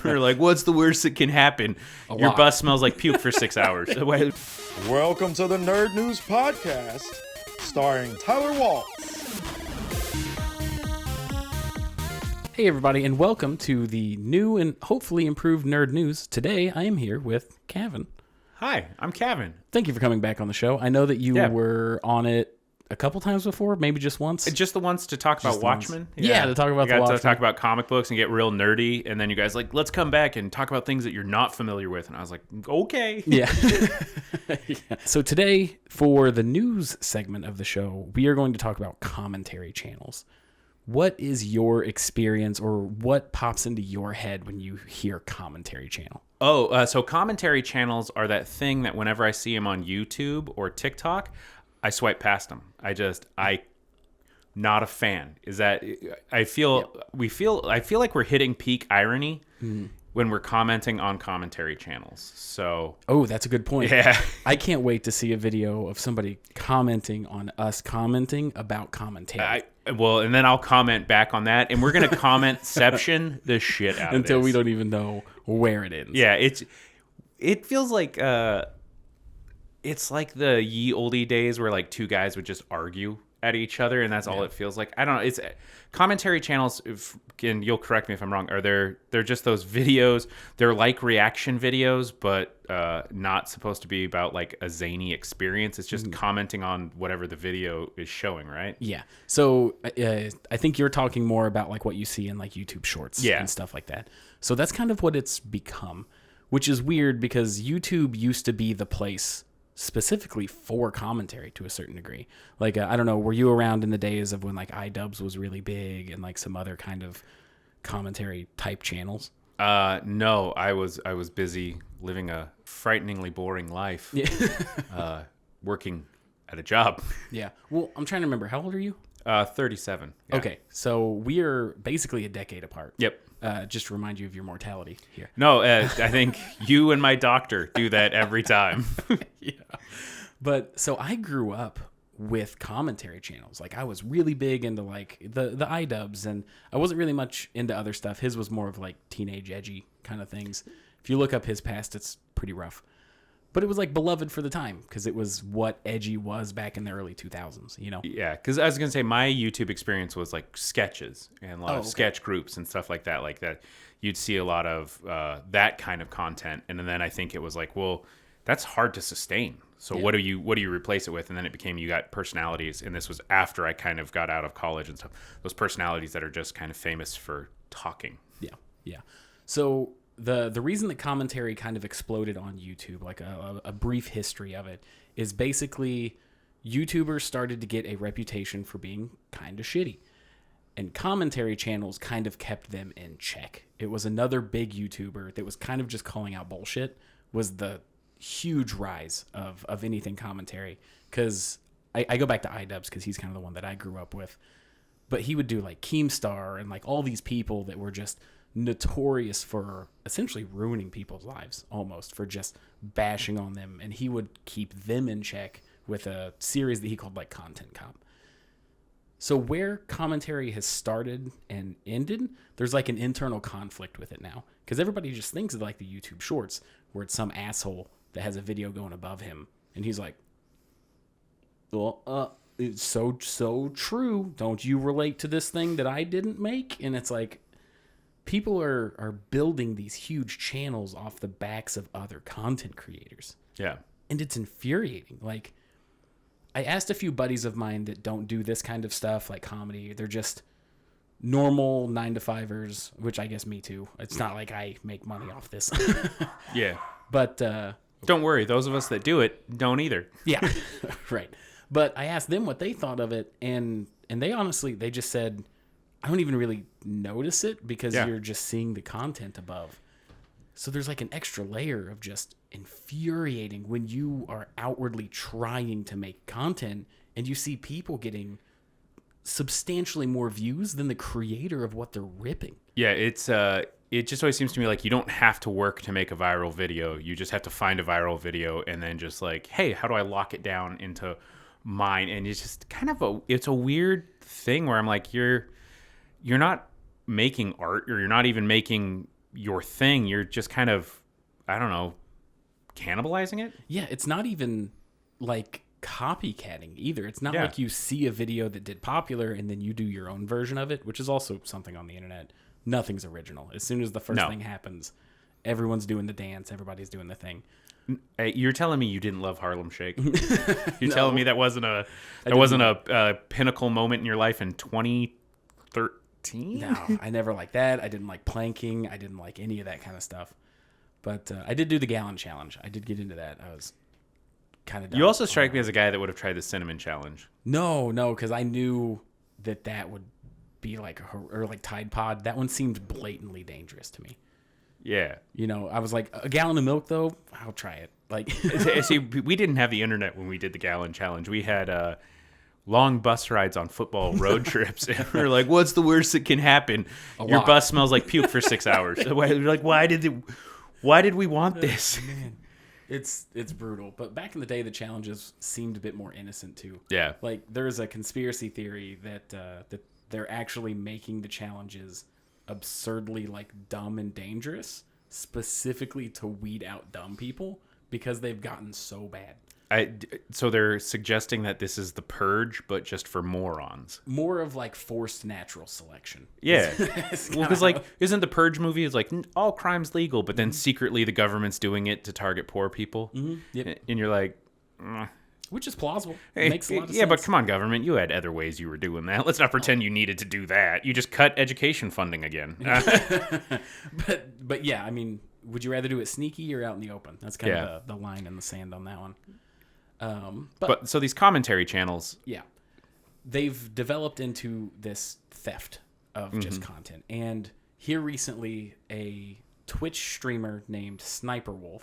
We're like, what's the worst that can happen? Your bus smells like puke for 6 hours. Welcome to the Nerdnews podcast, starring Tyler Waltz. Hey everybody, and welcome to the new and hopefully improved Nerd News. Today, I am here with Cavin. Hi, I'm Cavin. Thank you for coming back on the show. I know that you were on it a couple times before, maybe just once. Just the ones to talk about Watchmen. Yeah, to talk about the Watchmen. To talk about comic books and get real nerdy, and then you guys like, let's come back and talk about things that you're not familiar with. And I was like, okay. Yeah. So today, for the news segment of the show, we are going to talk about commentary channels. What is your experience, or what pops into your head when you hear commentary channel? So commentary channels are that thing that whenever I see them on YouTube or TikTok, I swipe past them. I not a fan. Is that I feel like we're hitting peak irony when we're commenting on commentary channels. So that's a good point. Yeah. I can't wait to see a video of somebody commenting on us commenting about commentary. And then I'll comment back on that, and we're gonna comment-ception the shit out of until this. we don't even know where it ends. Yeah, it feels like it's like the ye olde days where like two guys would just argue at each other, and that's all it feels like. I don't know. It's commentary channels, and you'll correct me if I'm wrong. They're just those videos. They're like reaction videos, but not supposed to be about like a zany experience. It's just commenting on whatever the video is showing, right? Yeah. So I think you're talking more about like what you see in like YouTube Shorts and stuff like that. So that's kind of what it's become, which is weird because YouTube used to be the place specifically for commentary to a certain degree. Like, I don't know, were you around in the days of when like iDubbbz was really big and like some other kind of commentary type channels? No, I was busy living a frighteningly boring life, working at a job. Yeah. Well, I'm trying to remember. How old are you? 37. Yeah. Okay. So we are basically a decade apart. Yep. Just to remind you of your mortality here. No, I think you and my doctor do that every time. Yeah. But so I grew up with commentary channels. Like I was really big into like the iDubbbz, and I wasn't really much into other stuff. His was more of like teenage edgy kind of things. If you look up his past, it's pretty rough. But it was like beloved for the time because it was what edgy was back in the early 2000s, you know? Yeah, because I was going to say my YouTube experience was like sketches and a lot of sketch groups and stuff like that. Like that, you'd see a lot of that kind of content. And then I think it was like, well, that's hard to sustain. So what do you replace it with? And then it became you got personalities. And this was after I kind of got out of college and stuff. Those personalities that are just kind of famous for talking. Yeah, yeah. So the reason that commentary kind of exploded on YouTube, like a brief history of it, is basically YouTubers started to get a reputation for being kind of shitty. And commentary channels kind of kept them in check. It was another big YouTuber that was kind of just calling out bullshit, was the huge rise of anything commentary. Because I go back to iDubbbz because he's kind of the one that I grew up with. But he would do like Keemstar and like all these people that were just notorious for essentially ruining people's lives, almost, for just bashing on them, and he would keep them in check with a series that he called like Content Cop. So where commentary has started and ended, there's like an internal conflict with it now, because everybody just thinks of like the YouTube Shorts where it's some asshole that has a video going above him and he's like, well, it's so true, don't you relate to this thing that I didn't make? And it's like, people are building these huge channels off the backs of other content creators. Yeah. And it's infuriating. Like, I asked a few buddies of mine that don't do this kind of stuff, like comedy. They're just normal 9-to-5ers, which I guess me too. It's not like I make money off this. Yeah. But don't worry. Those of us that do it don't either. Yeah. Right. But I asked them what they thought of it, and they honestly, they just said, I don't even really notice it because you're just seeing the content above. So there's like an extra layer of just infuriating when you are outwardly trying to make content and you see people getting substantially more views than the creator of what they're ripping. Yeah, it just always seems to me like you don't have to work to make a viral video. You just have to find a viral video and then just like, hey, how do I lock it down into mine? And it's just kind of it's a weird thing where I'm like, you're not making art, or you're not even making your thing, you're just kind of, I don't know, cannibalizing it. Yeah, it's not even like copycatting either. It's not like you see a video that did popular and then you do your own version of it, which is also something on the internet. Nothing's original. As soon as the first thing happens, everyone's doing the dance, everybody's doing the thing. You're telling me you didn't love Harlem Shake? You're telling me that wasn't a pinnacle moment in your life in 2013? No, I never liked that. I didn't like planking. I didn't like any of that kind of stuff. But I did do the gallon challenge. I did get into that. I was kind of dumb. You also strike me as a guy that would have tried the cinnamon challenge. No, because I knew that would be like or like Tide Pod. That one seemed blatantly dangerous to me. Yeah. You know, I was like, a gallon of milk, though, I'll try it. Like, see, we didn't have the internet when we did the gallon challenge. We had long bus rides on football road trips. And we were like, what's the worst that can happen? Your bus smells like puke for 6 hours. We're like, why did we want this? Man, it's brutal. But back in the day, the challenges seemed a bit more innocent, too. Yeah. Like, there's a conspiracy theory that they're actually making the challenges absurdly like dumb and dangerous specifically to weed out dumb people because they've gotten so bad. So they're suggesting that this is the purge, but just for morons. More of like forced natural selection. Yeah. Well, because like, isn't the Purge movie is like all crime's legal, but then secretly the government's doing it to target poor people. Mm-hmm. Yep. And you're like, which is plausible. It makes a lot of sense. Yeah, but come on, government. You had other ways you were doing that. Let's not pretend you needed to do that. You just cut education funding again. But yeah, I mean, would you rather do it sneaky or out in the open? That's kind of the line in the sand on that one. But so these commentary channels. Yeah. They've developed into this theft of just content. And here recently, a Twitch streamer named Sssniperwolf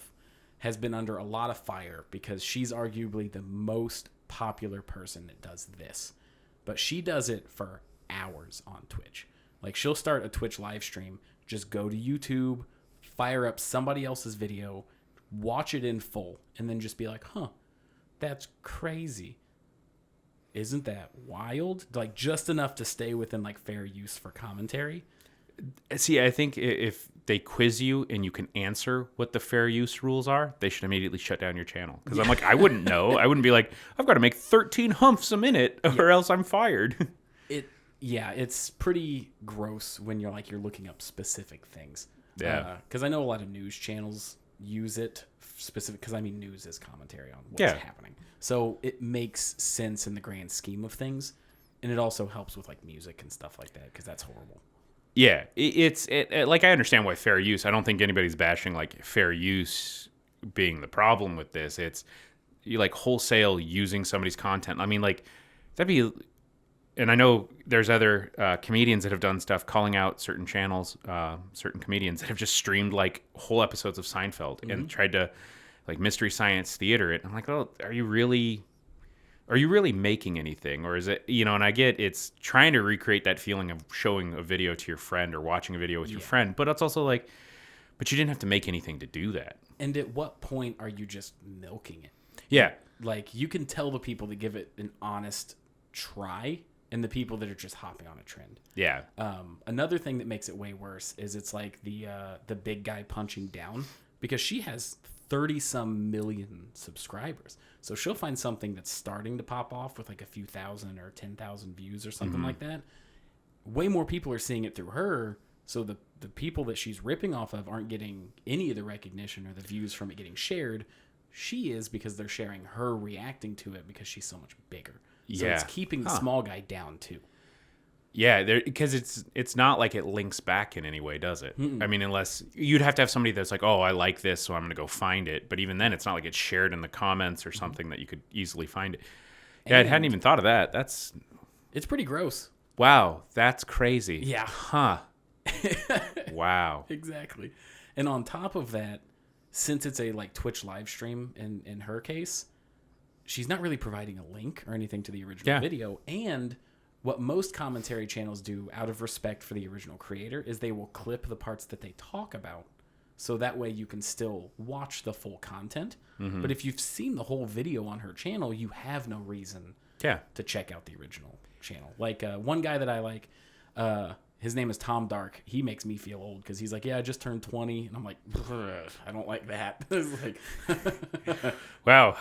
has been under a lot of fire because she's arguably the most popular person that does this. But she does it for hours on Twitch. Like, she'll start a Twitch live stream, just go to YouTube, fire up somebody else's video, watch it in full, and then just be like, huh, that's crazy. Isn't that wild? Like, just enough to stay within, like, fair use for commentary. See, I think if they quiz you and you can answer what the fair use rules are, they should immediately shut down your channel. Because I'm like, I wouldn't know. I wouldn't be like, I've got to make 13 humps a minute or else I'm fired. It's pretty gross when you're looking up specific things. Yeah. Because I know a lot of news channels use it specific, because I mean, news is commentary on what's happening. So it makes sense in the grand scheme of things. And it also helps with like music and stuff like that, because that's horrible. Yeah, it's like, I understand why fair use. I don't think anybody's bashing like fair use being the problem with this. It's you like wholesale using somebody's content. I mean, like that'd be, and I know there's other comedians that have done stuff calling out certain channels, certain comedians that have just streamed like whole episodes of Seinfeld and tried to like Mystery Science Theater it. I'm like, oh, are you really making anything? Or is it, and I get it's trying to recreate that feeling of showing a video to your friend or watching a video with your friend, but it's also like, but you didn't have to make anything to do that. And at what point are you just milking it? Yeah. Like, you can tell the people that give it an honest try and the people that are just hopping on a trend. Yeah. Another thing that makes it way worse is it's like the big guy punching down, because she has 30-some million subscribers. So she'll find something that's starting to pop off with like a few thousand or 10,000 views or something like that. Way more people are seeing it through her. So the people that she's ripping off of aren't getting any of the recognition or the views from it getting shared. She is, because they're sharing her reacting to it because she's so much bigger. So it's keeping the small guy down too. Yeah, because it's not like it links back in any way, does it? I mean, unless you'd have to have somebody that's like, oh, I like this, so I'm going to go find it. But even then, it's not like it's shared in the comments or something that you could easily find it. Yeah, I hadn't even thought of that. It's pretty gross. Wow, that's crazy. Yeah. Huh. Wow. Exactly. And on top of that, since it's a like Twitch live stream in her case, she's not really providing a link or anything to the original video. And what most commentary channels do out of respect for the original creator is they will clip the parts that they talk about. So that way you can still watch the full content. But if you've seen the whole video on her channel, you have no reason to check out the original channel. Like one guy that I like, his name is Tom Dark. He makes me feel old because he's like, yeah, I just turned 20. And I'm like, I don't like that. It's like, wow,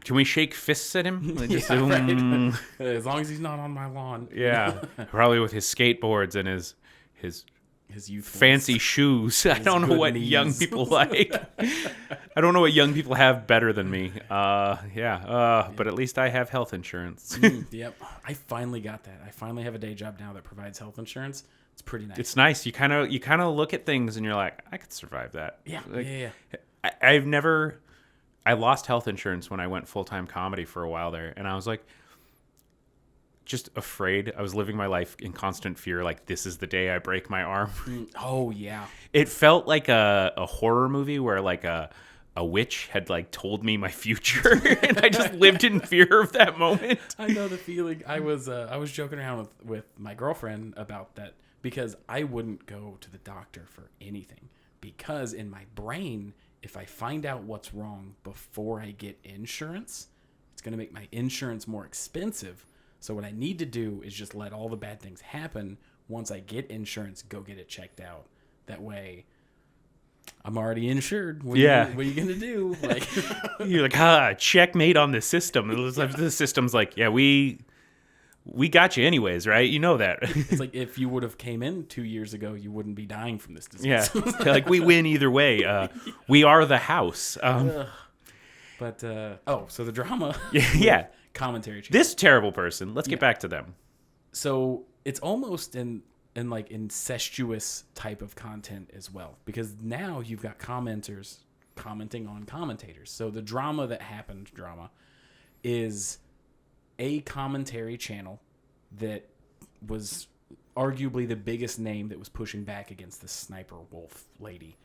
can we shake fists at him? Like, just, right. As long as he's not on my lawn. Yeah, probably with his skateboards and his youth fancy shoes. I don't know what knees. young people like. I don't know what young people have better than me. But at least I have health insurance. Yep. I finally got that. I finally have a day job now that provides health insurance. It's pretty nice. It's nice. You kind of look at things and you're like, I could survive that. Yeah. Like, yeah. I lost health insurance when I went full-time comedy for a while there, and I was like, just afraid. I was living my life in constant fear, like, this is the day I break my arm. Oh, yeah. It felt like a horror movie where, like, a witch had, like, told me my future, and I just lived in fear of that moment. I know the feeling. I was joking around with my girlfriend about that because I wouldn't go to the doctor for anything because in my brain, if I find out what's wrong before I get insurance, it's going to make my insurance more expensive. So what I need to do is just let all the bad things happen. Once I get insurance, go get it checked out. That way, I'm already insured. What are you going to do? Like, you're like, checkmate on the system. The system's like, yeah, we got you anyways, right? You know that. It's like if you would have came in 2 years ago, you wouldn't be dying from this disease. Yeah, like we win either way. We are the house. So the drama. Yeah. Commentary channel. This terrible person. Let's get back to them. So it's almost in like incestuous type of content as well, because now you've got commenters commenting on commentators. So the drama that happened is a commentary channel that was arguably the biggest name that was pushing back against the Sssniperwolf lady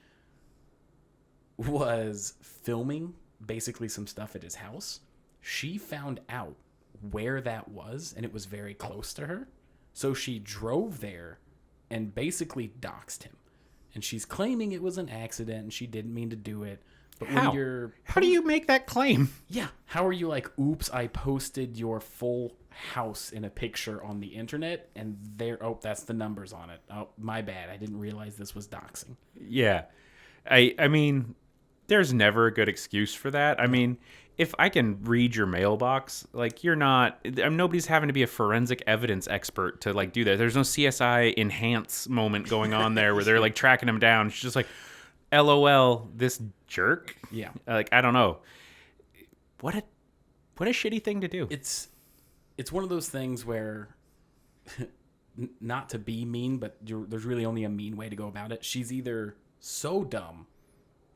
was filming basically some stuff at his house. She found out where that was, and it was very close to her. So she drove there and basically doxed him. And she's claiming it was an accident and she didn't mean to do it. But How? How do you make that claim? Yeah. How are you like, oops, I posted your full house in a picture on the internet and that's the numbers on it. Oh, my bad. I didn't realize this was doxing. Yeah. I mean, there's never a good excuse for that. I mean, if I can read your mailbox, like nobody's having to be a forensic evidence expert to like do that. There's no CSI Enhance moment going on there where they're like tracking him down. It's just like, LOL, this jerk. Yeah. Like, I don't know. What a shitty thing to do. It's one of those things where, not to be mean, but there's really only a mean way to go about it. She's either so dumb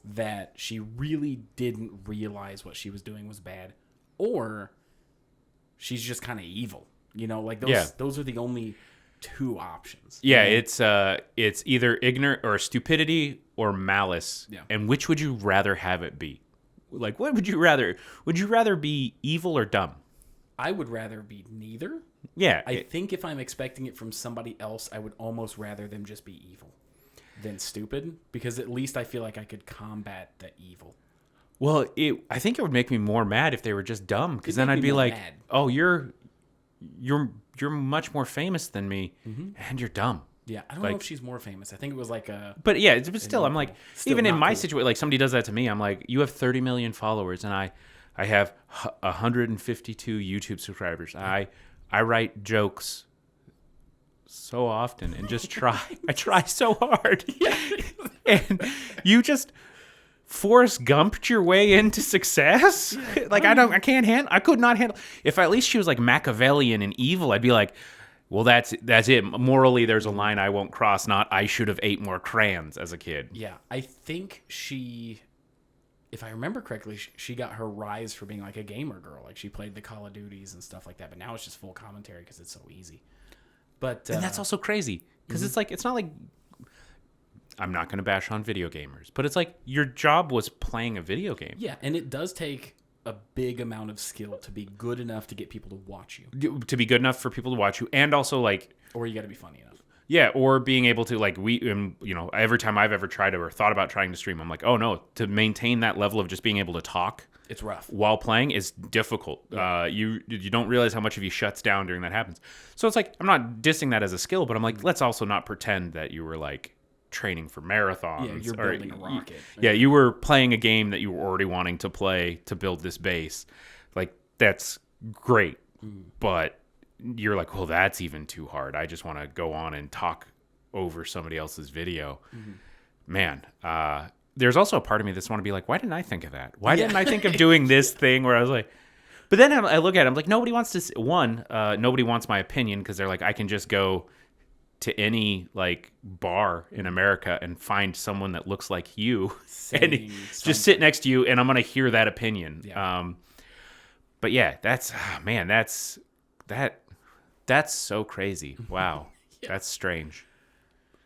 that she really didn't realize what she was doing was bad, or she's just kind of evil. You know, like those are the only two options. Yeah, it's either ignorant or stupidity or malice. Yeah. And which would you rather have it be? Like, what would you rather? Would you rather be evil or dumb? I would rather be neither. Yeah. I think if I'm expecting it from somebody else, I would almost rather them just be evil than stupid, because at least I feel like I could combat the evil. Well, I think it would make me more mad if they were just dumb, because then I'd be like, mad. "Oh, you're much more famous than me, and you're dumb." Yeah, I don't know if she's more famous. I think it was like a... But yeah, but still, I'm like, Still even in not my cool. situation, like somebody does that to me, I'm like, you have 30 million followers, and I have 152 YouTube subscribers. I write jokes so often and just try. I try so hard. And you just Forrest Gumped your way into success? Like, I could not handle. If at least she was like Machiavellian and evil, I'd be like, well, that's it. Morally, there's a line I won't cross, not I should have ate more crayons as a kid. Yeah, I think she, if I remember correctly, she got her rise for being like a gamer girl. Like, she played the Call of Duties and stuff like that, but now it's just full commentary because it's so easy. But and that's also crazy, because it's like, it's not like, I'm not going to bash on video gamers, but it's like your job was playing a video game. Yeah, and it does take a big amount of skill to be good enough to get people to watch you. To be good enough for people to watch you, and also like... Or you got to be funny enough. Yeah, or being able to, like, every time I've ever tried or thought about trying to stream, I'm like, oh no, to maintain that level of just being able to talk It's rough. while playing is difficult. You don't realize how much of you shuts down during that happens. So it's like, I'm not dissing that as a skill, but I'm like, let's also not pretend that you were like training for marathons. Yeah, you're building a rocket. You were playing a game that you were already wanting to play to build this base. Like, that's great. But you're like, well, that's even too hard. I just want to go on and talk over somebody else's video. Man, there's also a part of me that's want to be like, why didn't I think of that? Why didn't I think of doing this thing where I was like, but then I look at it, I'm like, nobody wants to, nobody wants my opinion because they're like, I can just go to any like bar in America and find someone that looks like you and just sit next to you and I'm going to hear that opinion. Yeah. But yeah, that's so crazy. Wow. That's strange.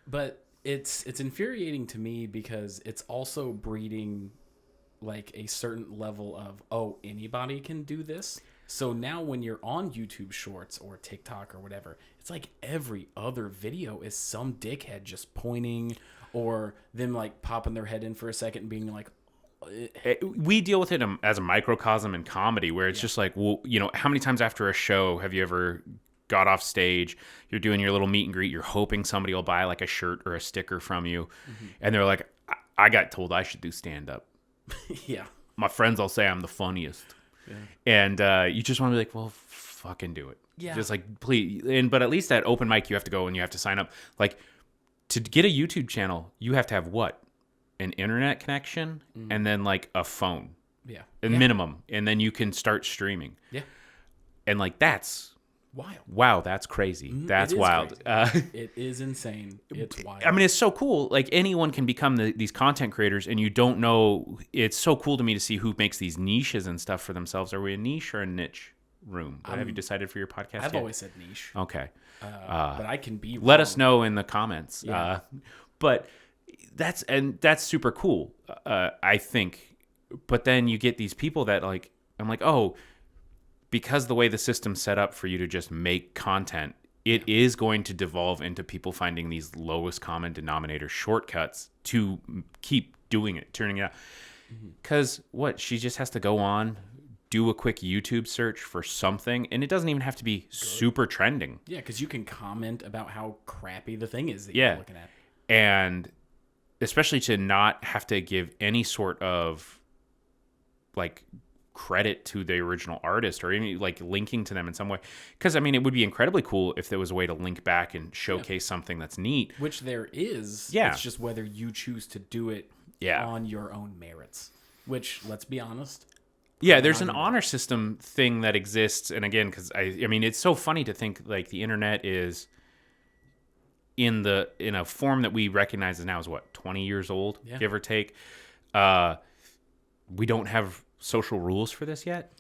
But it's infuriating to me because it's also breeding like a certain level of, oh, anybody can do this. So now when you're on YouTube Shorts or TikTok or whatever, it's like every other video is some dickhead just pointing or them like popping their head in for a second and being like, we deal with it as a microcosm in comedy where it's just like, well, you know, how many times after a show have you ever got off stage, you're doing your little meet and greet, you're hoping somebody will buy like a shirt or a sticker from you, and they're like, I got told I should do stand-up. Yeah. My friends all say I'm the funniest. Yeah. And you just want to be like, well, fucking do it. Yeah. Just like, please. But at least at open mic, you have to go and you have to sign up. Like, to get a YouTube channel, you have to have what? An internet connection and then like a phone. Yeah. Minimum. And then you can start streaming. Yeah. And like, that's wild. Wow, that's crazy. That's wild. It is insane. It's wild. I mean, it's so cool. Like, anyone can become these content creators, and you don't know. It's so cool to me to see who makes these niches and stuff for themselves. Are we a niche or a niche room? Have you decided for your podcast I've yet? always said niche. Okay. But I can be wrong. Let us know in the comments. Yeah. But that's super cool, I think. But then you get these people that like, I'm like, oh, because the way the system's set up for you to just make content, it is going to devolve into people finding these lowest common denominator shortcuts to keep doing it, turning it out. Because she just has to go on, do a quick YouTube search for something, and it doesn't even have to be super trending. Yeah, because you can comment about how crappy the thing is that you're looking at. And especially to not have to give any sort of like credit to the original artist or any like linking to them in some way, because I mean, it would be incredibly cool if there was a way to link back and showcase something that's neat, which there is. It's just whether you choose to do it on your own merits, which, let's be honest, there's an honor system thing that exists. And again, because I mean, it's so funny to think like the internet is in a form that we recognize as now is what, 20 years old, give or take. We don't have social rules for this yet.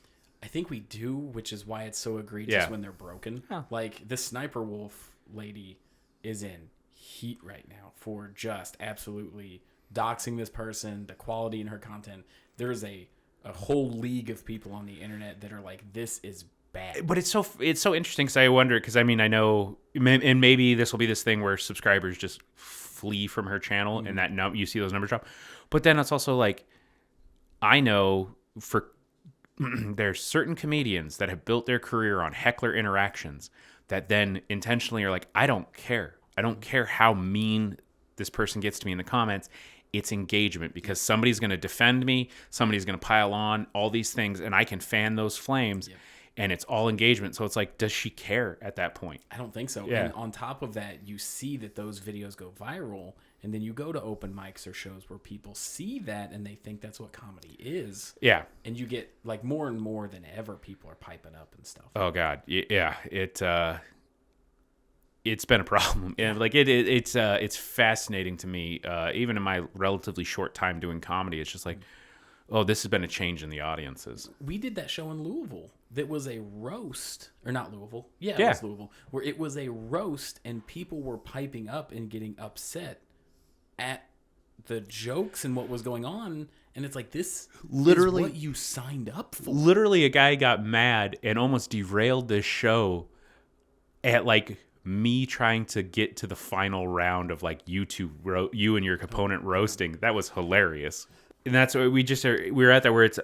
I think we do, which is why it's so egregious when they're broken. Like the Sssniperwolf lady is in heat right now for just absolutely doxing this person, the quality in her content. There's a whole league of people on the internet that are like, this is bad. But it's so interesting because I wonder, because I mean, I know, and maybe this will be this thing where subscribers just flee from her channel and that you see those numbers drop. But then it's also like, I know there's certain comedians that have built their career on heckler interactions that then intentionally are like, I don't care. I don't care how mean this person gets to me in the comments. It's engagement, because somebody's going to defend me. Somebody's going to pile on all these things, and I can fan those flames. Yep. And it's all engagement. So it's like, does she care at that point? I don't think so. Yeah. And on top of that, you see that those videos go viral, and then you go to open mics or shows where people see that and they think that's what comedy is. Yeah. And you get like more and more than ever, people are piping up and stuff. Oh God. Yeah. It's been a problem. And like it's fascinating to me. Even in my relatively short time doing comedy, it's just like, oh, this has been a change in the audiences. We did that show in Louisville that was a roast, or not Louisville. Yeah, it was Louisville, where it was a roast and people were piping up and getting upset at the jokes and what was going on. And it's like, this literally is what you signed up for. Literally, a guy got mad and almost derailed this show at me trying to get to the final round of you and your opponent roasting. That was hilarious. And that's what we're at that where it's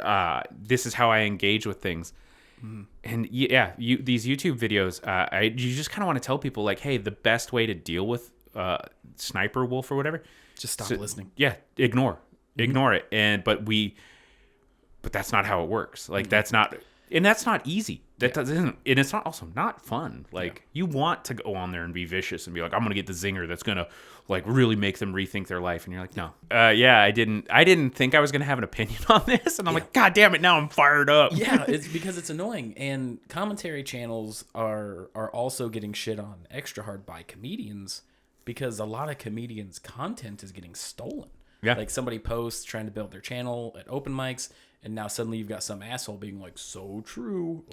this is how I engage with things. And yeah, these YouTube videos, you just kind of want to tell people like, hey, the best way to deal with Sniperwolf or whatever, just stop listening. Yeah, ignore it. But that's not how it works. Like that's not easy. That doesn't, and it's not also not fun. Like you want to go on there and be vicious and be like, I'm gonna get the zinger that's gonna like really make them rethink their life. And you're like, no, I didn't think I was gonna have an opinion on this, and I'm like, God damn it, now I'm fired up. Yeah, it's because it's annoying, and commentary channels are also getting shit on extra hard by comedians because a lot of comedians' content is getting stolen. Yeah, like somebody posts trying to build their channel at open mics. And now suddenly you've got some asshole being like, so true.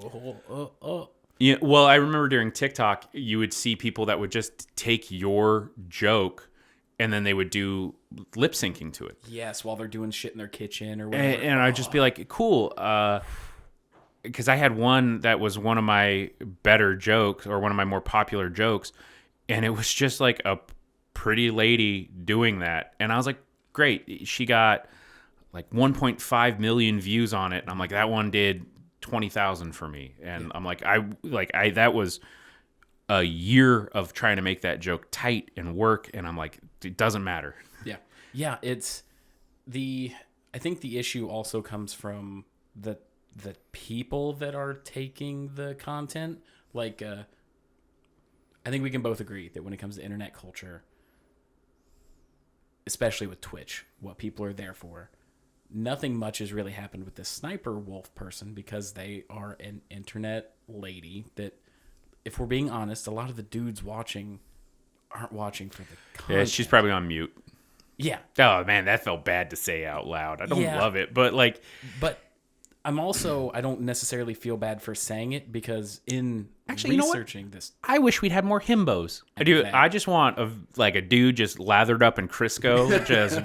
Yeah, well, I remember during TikTok, you would see people that would just take your joke and then they would do lip syncing to it. Yes, while they're doing shit in their kitchen or whatever. And I'd just be like, cool. Because I had one that was one of my better jokes or one of my more popular jokes. And it was just like a pretty lady doing that. And I was like, great. She got like 1.5 million views on it, and I'm like, that one did 20,000 for me, and I'm like, I that was a year of trying to make that joke tight and work, and I'm like, it doesn't matter. Yeah, it's I think the issue also comes from the people that are taking the content. Like, I think we can both agree that when it comes to internet culture, especially with Twitch, what people are there for. Nothing much has really happened with this Sniperwolf person because they are an internet lady that, if we're being honest, a lot of the dudes watching aren't watching for the content. Yeah, she's probably on mute. Yeah. Oh, man, that felt bad to say out loud. I don't love it, but like... But I don't necessarily feel bad for saying it because in researching this... I wish we'd had more himbos. I just want a dude just lathered up in Crisco, just...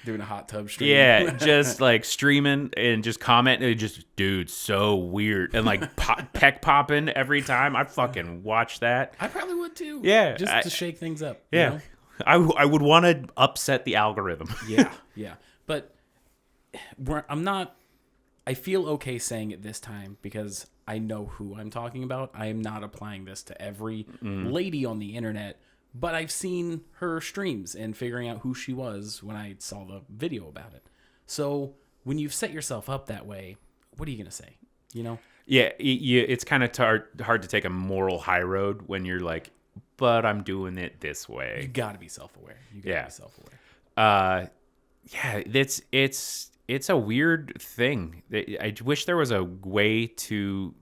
Doing a hot tub stream. Yeah, just like streaming and just commenting. Just, dude, so weird. And like peck popping every time. I fucking watch that. I probably would too. Yeah. Just to shake things up. Yeah. You know? I would want to upset the algorithm. Yeah. But I feel okay saying it this time because I know who I'm talking about. I am not applying this to every lady on the internet. But I've seen her streams and figuring out who she was when I saw the video about it. So when you've set yourself up that way, what are you going to say? You know? Yeah, it's kind of hard to take a moral high road when you're like, but I'm doing it this way. You got to be self-aware. Yeah, it's a weird thing. I wish there was a way to...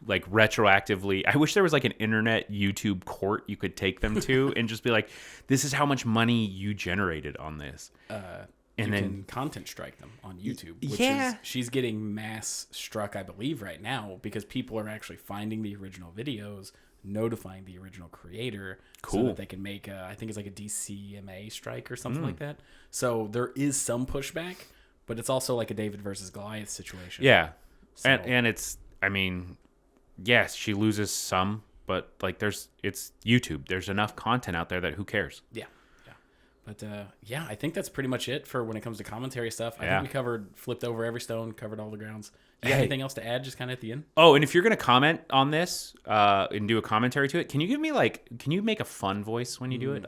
like retroactively, I wish there was like an internet YouTube court you could take them to and just be like, this is how much money you generated on this. And then can content strike them on YouTube. Which is, she's getting mass struck, I believe, right now because people are actually finding the original videos, notifying the original creator so that they can make I think it's like a DCMA strike or something like that. So there is some pushback, but it's also like a David versus Goliath situation. Yeah. So, and it's, I mean... yes, she loses some, but like it's YouTube. There's enough content out there that who cares? Yeah. But I think that's pretty much it for when it comes to commentary stuff. I think we flipped over every stone, covered all the grounds. You got anything else to add just kind of at the end? Oh, and if you're going to comment on this and do a commentary to it, can you make a fun voice when you do it?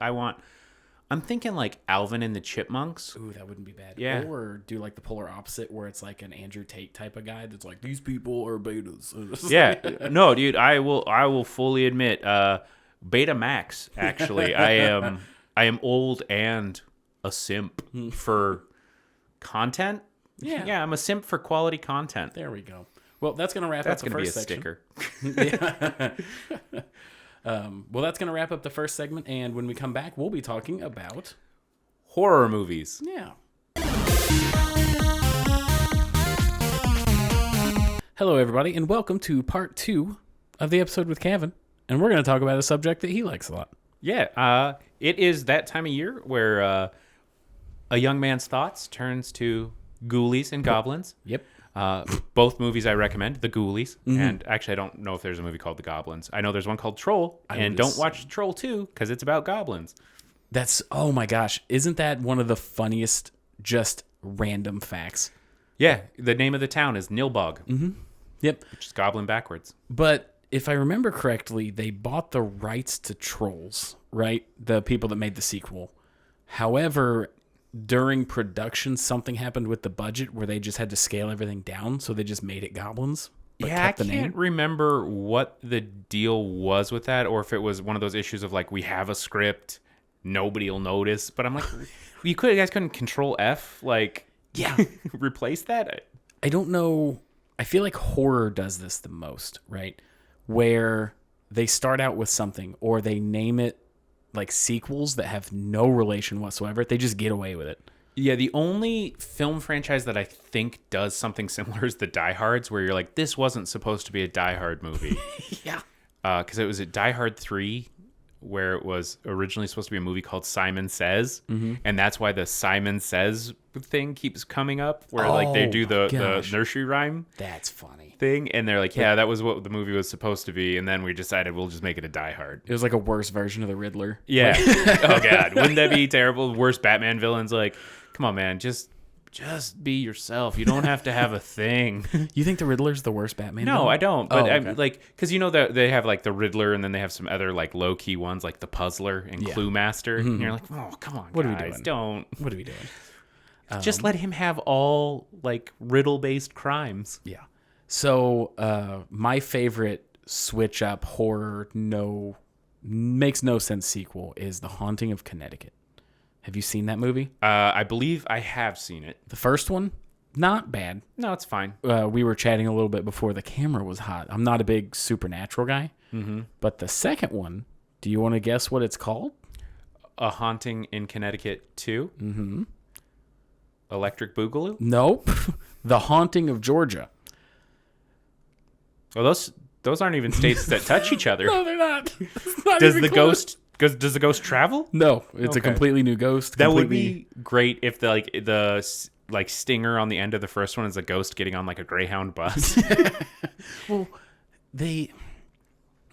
I'm thinking like Alvin and the Chipmunks. Ooh, that wouldn't be bad. Yeah. Or do like the polar opposite where it's like an Andrew Tate type of guy that's like, these people are betas. Yeah. No, dude, I will fully admit, Beta Max, actually. I am old and a simp for content. Yeah. Yeah, I'm a simp for quality content. There we go. Well, that's going to wrap up the first section. That's going to be a sticker. Well, that's going to wrap up the first segment, and when we come back, we'll be talking about... horror movies. Yeah. Hello, everybody, and welcome to part 2 of the episode with Cavin, and we're going to talk about a subject that he likes a lot. Yeah, it is that time of year where a young man's thoughts turns to ghoulies and goblins. Yep. Both movies I recommend, The Ghoulies, and actually I don't know if there's a movie called The Goblins. I know there's one called Troll, and don't watch Troll 2 because it's about goblins. Oh my gosh, isn't that one of the funniest just random facts. Yeah, the name of the town is Nilbog, Yep. which is goblin backwards. But if I remember correctly, they bought the rights to Trolls, right? The people that made the sequel. However, during production, something happened with the budget where they just had to scale everything down, so they just made it Goblins. But Yeah, I kept the can't name. remember what the deal was with that, or if it was one of those issues of like, we have a script, nobody will notice. But I'm like, you guys couldn't Control F, like, Yeah. replace that? I don't know. I feel like horror does this the most, right? Where they start out with something or they name it like sequels that have no relation whatsoever. They just get away with it. Yeah, the only film franchise that I think does something similar is the Die Hards, where you're like, this wasn't supposed to be a Die Hard movie. Yeah. Because it was at Die Hard 3, where it was originally supposed to be a movie called Simon Says. And that's why the Simon Says thing keeps coming up, where like they do the nursery rhyme That's funny. thing. And they're like, yeah, that was what the movie was supposed to be. And then we decided we'll just make it a Die Hard. It was like a worse version of the Riddler. Yeah. Oh, God. Wouldn't that be terrible? Worst Batman villains. Like, come on, man. Just be yourself. You don't have to have a thing. You think the Riddler's the worst Batman? No, villain? I don't. But okay. I'm like, because you know that they have like the Riddler, and then they have some other like low key ones like the Puzzler and Clue Master. And you're like, oh, come on, What are we guys, doing? don't. What are we doing? Just let him have all like riddle based crimes. Yeah. So my favorite switch up horror makes no sense sequel is The Haunting of Connecticut. Have you seen that movie? I believe I have seen it. The first one, not bad. No, it's fine. We were chatting a little bit before the camera was hot. I'm not a big supernatural guy, but the second one, do you want to guess what it's called? A Haunting in Connecticut 2. Mm-hmm. Electric Boogaloo. Nope. The Haunting of Georgia. Well, those aren't even states that touch each other. No, they're not. It's not Does even the close. does the ghost travel? No, it's a Okay. completely new ghost. That would be great if the stinger on the end of the first one is a ghost getting on like a Greyhound bus. Well,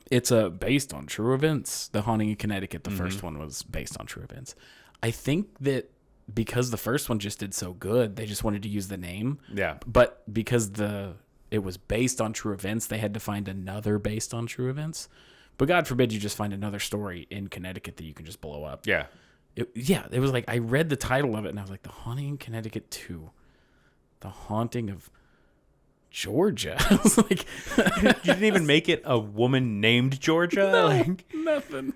it's based on true events. The Haunting in Connecticut, the first one was based on true events. I think that because the first one just did so good, they just wanted to use the name. Yeah. But because it was based on true events, they had to find another based on true events. But God forbid you just find another story in Connecticut that you can just blow up. Yeah. It was like I read the title of it and I was like, The Haunting in Connecticut 2. The Haunting of Georgia. I was like, You didn't even make it a woman named Georgia. no, Like, nothing.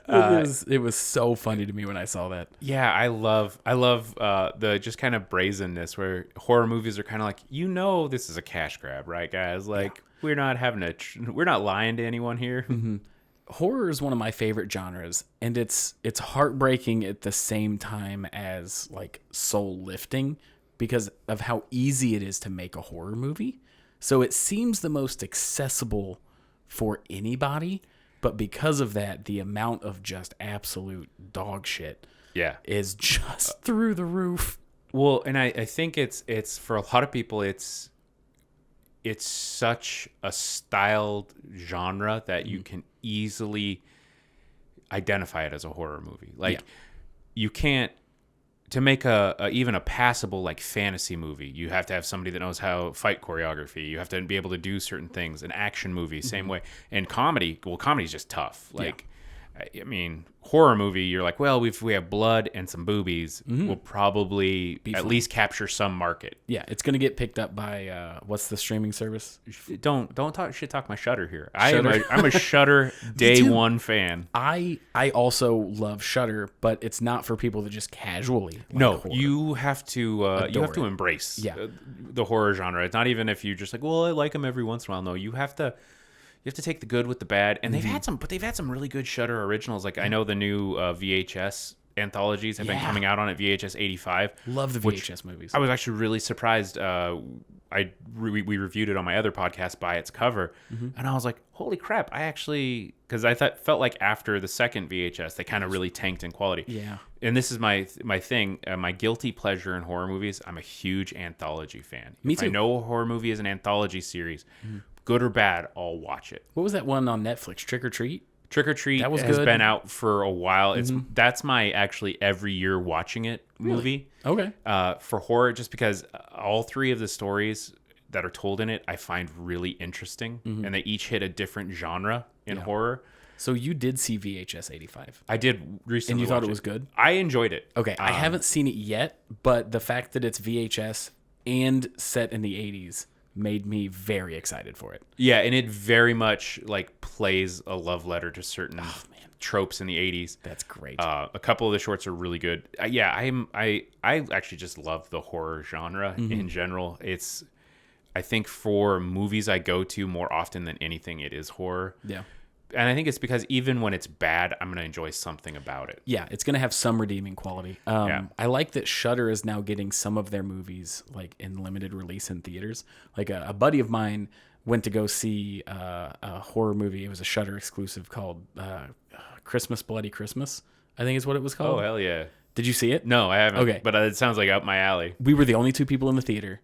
It was so funny to me when I saw that. yeah, I love the just kind of brazenness where horror movies are kind of like, this is a cash grab, right, guys? Like, we're not we're not lying to anyone here. Horror is one of my favorite genres, and it's heartbreaking at the same time as like soul lifting because of how easy it is to make a horror movie. So it seems the most accessible for anybody, but because of that, the amount of just absolute dog shit Yeah. is just through the roof. Well, and I think it's for a lot of people it's such a styled genre that you can easily identify it as a horror movie. Like you can't to make even a passable like fantasy movie, you have to have somebody that knows how fight choreography. You have to be able to do certain things. An action movie, same way. And comedy's just tough. Like, I mean, horror movie, you're like, well, if we have blood and some boobies, we'll probably at least capture some market. Yeah, it's gonna get picked up by what's the streaming service? Don't talk my Shudder here. Shudder? I'm a Shudder day too. one fan. I also love Shudder, but it's not for people that just casually like No, horror. you have to Adore it. embrace Yeah. the horror genre. It's not even if you just like, well, I like them every once in a while. No, you have to take the good with the bad. And they've had some really good Shudder originals. Like I know the new VHS anthologies have been coming out on it. VHS 85. Love the VHS movies. I was actually really surprised. We reviewed it on my other podcast by its cover, and I was like, "Holy crap!" Because I felt like after the second VHS, they kind of really tanked in quality. Yeah. And this is my thing, my guilty pleasure in horror movies. I'm a huge anthology fan. Me If too. I know a horror movie is an anthology series, good or bad, I'll watch it. What was that one on Netflix? Trick or Treat? Trick or Treat That was has good. been out for a while. That's my actually every year watching it movie. Okay. For horror, just because all three of the stories that are told in it I find really interesting, and they each hit a different genre in horror. So you did see VHS 85. I did recently. And you thought watch it was good? I enjoyed it. Okay, I haven't seen it yet, but the fact that it's VHS and set in the 80s made me very excited for it. Yeah, and it very much like plays a love letter to certain tropes in the 80s. That's great. A couple of the shorts are really good. I actually just love the horror genre in general. I think for movies I go to more often than anything, it is horror. Yeah. And I think it's because even when it's bad, I'm going to enjoy something about it. Yeah, it's going to have some redeeming quality. I like that Shudder is now getting some of their movies like in limited release in theaters. Like a buddy of mine went to go see a horror movie. It was a Shudder exclusive called Christmas Bloody Christmas, I think is what it was called. Oh, hell yeah. Did you see it? No, I haven't. Okay. But it sounds like up my alley. We were the only two people in the theater,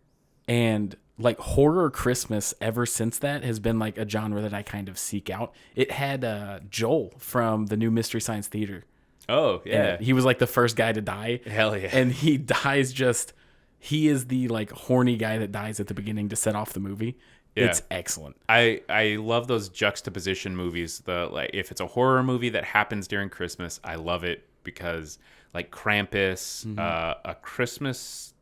and like horror Christmas ever since that has been like a genre that I kind of seek out. It had Joel from the new Mystery Science Theater. Oh, yeah. And he was like the first guy to die. Hell yeah. And he dies he is the like horny guy that dies at the beginning to set off the movie. Yeah. It's excellent. I love those juxtaposition movies. Like if it's a horror movie that happens during Christmas, I love it because like Krampus, A Christmas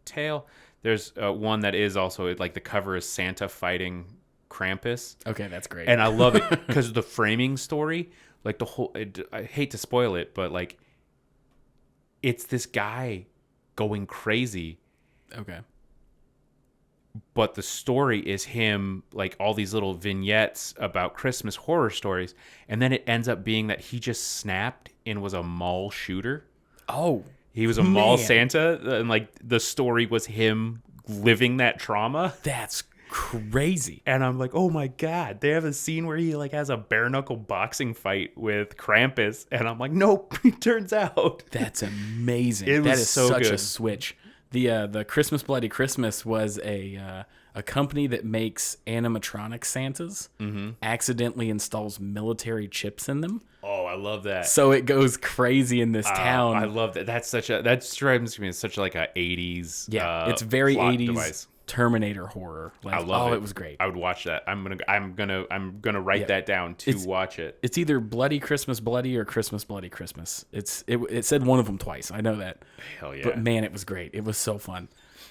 Tale. There's one that is also like the cover is Santa fighting Krampus. Okay, that's great. And I love it because the framing story, like the whole, I hate to spoil it, but like it's this guy going crazy. Okay. But the story is him, like all these little vignettes about Christmas horror stories. And then it ends up being that he just snapped and was a mall shooter. Oh, He was a mall Santa, and like the story was him living that trauma. that's crazy. And I'm like, oh my God, they have a scene where he like has a bare knuckle boxing fight with Krampus. And I'm like, nope, it turns out. That's amazing. It That was is so such a good. switch. The Christmas Bloody Christmas was a company that makes animatronic Santas accidentally installs military chips in them. Oh, I love that. So it goes crazy in this town. I love that. That strikes me as such like a 80s it's very plot 80s device. Terminator horror. Like, I love it. It was great. I would watch that. I'm gonna write that down to watch it. It's either Bloody Christmas Bloody or Christmas Bloody Christmas. It said one of them twice. I know that. Hell yeah. But man, it was great. It was so fun.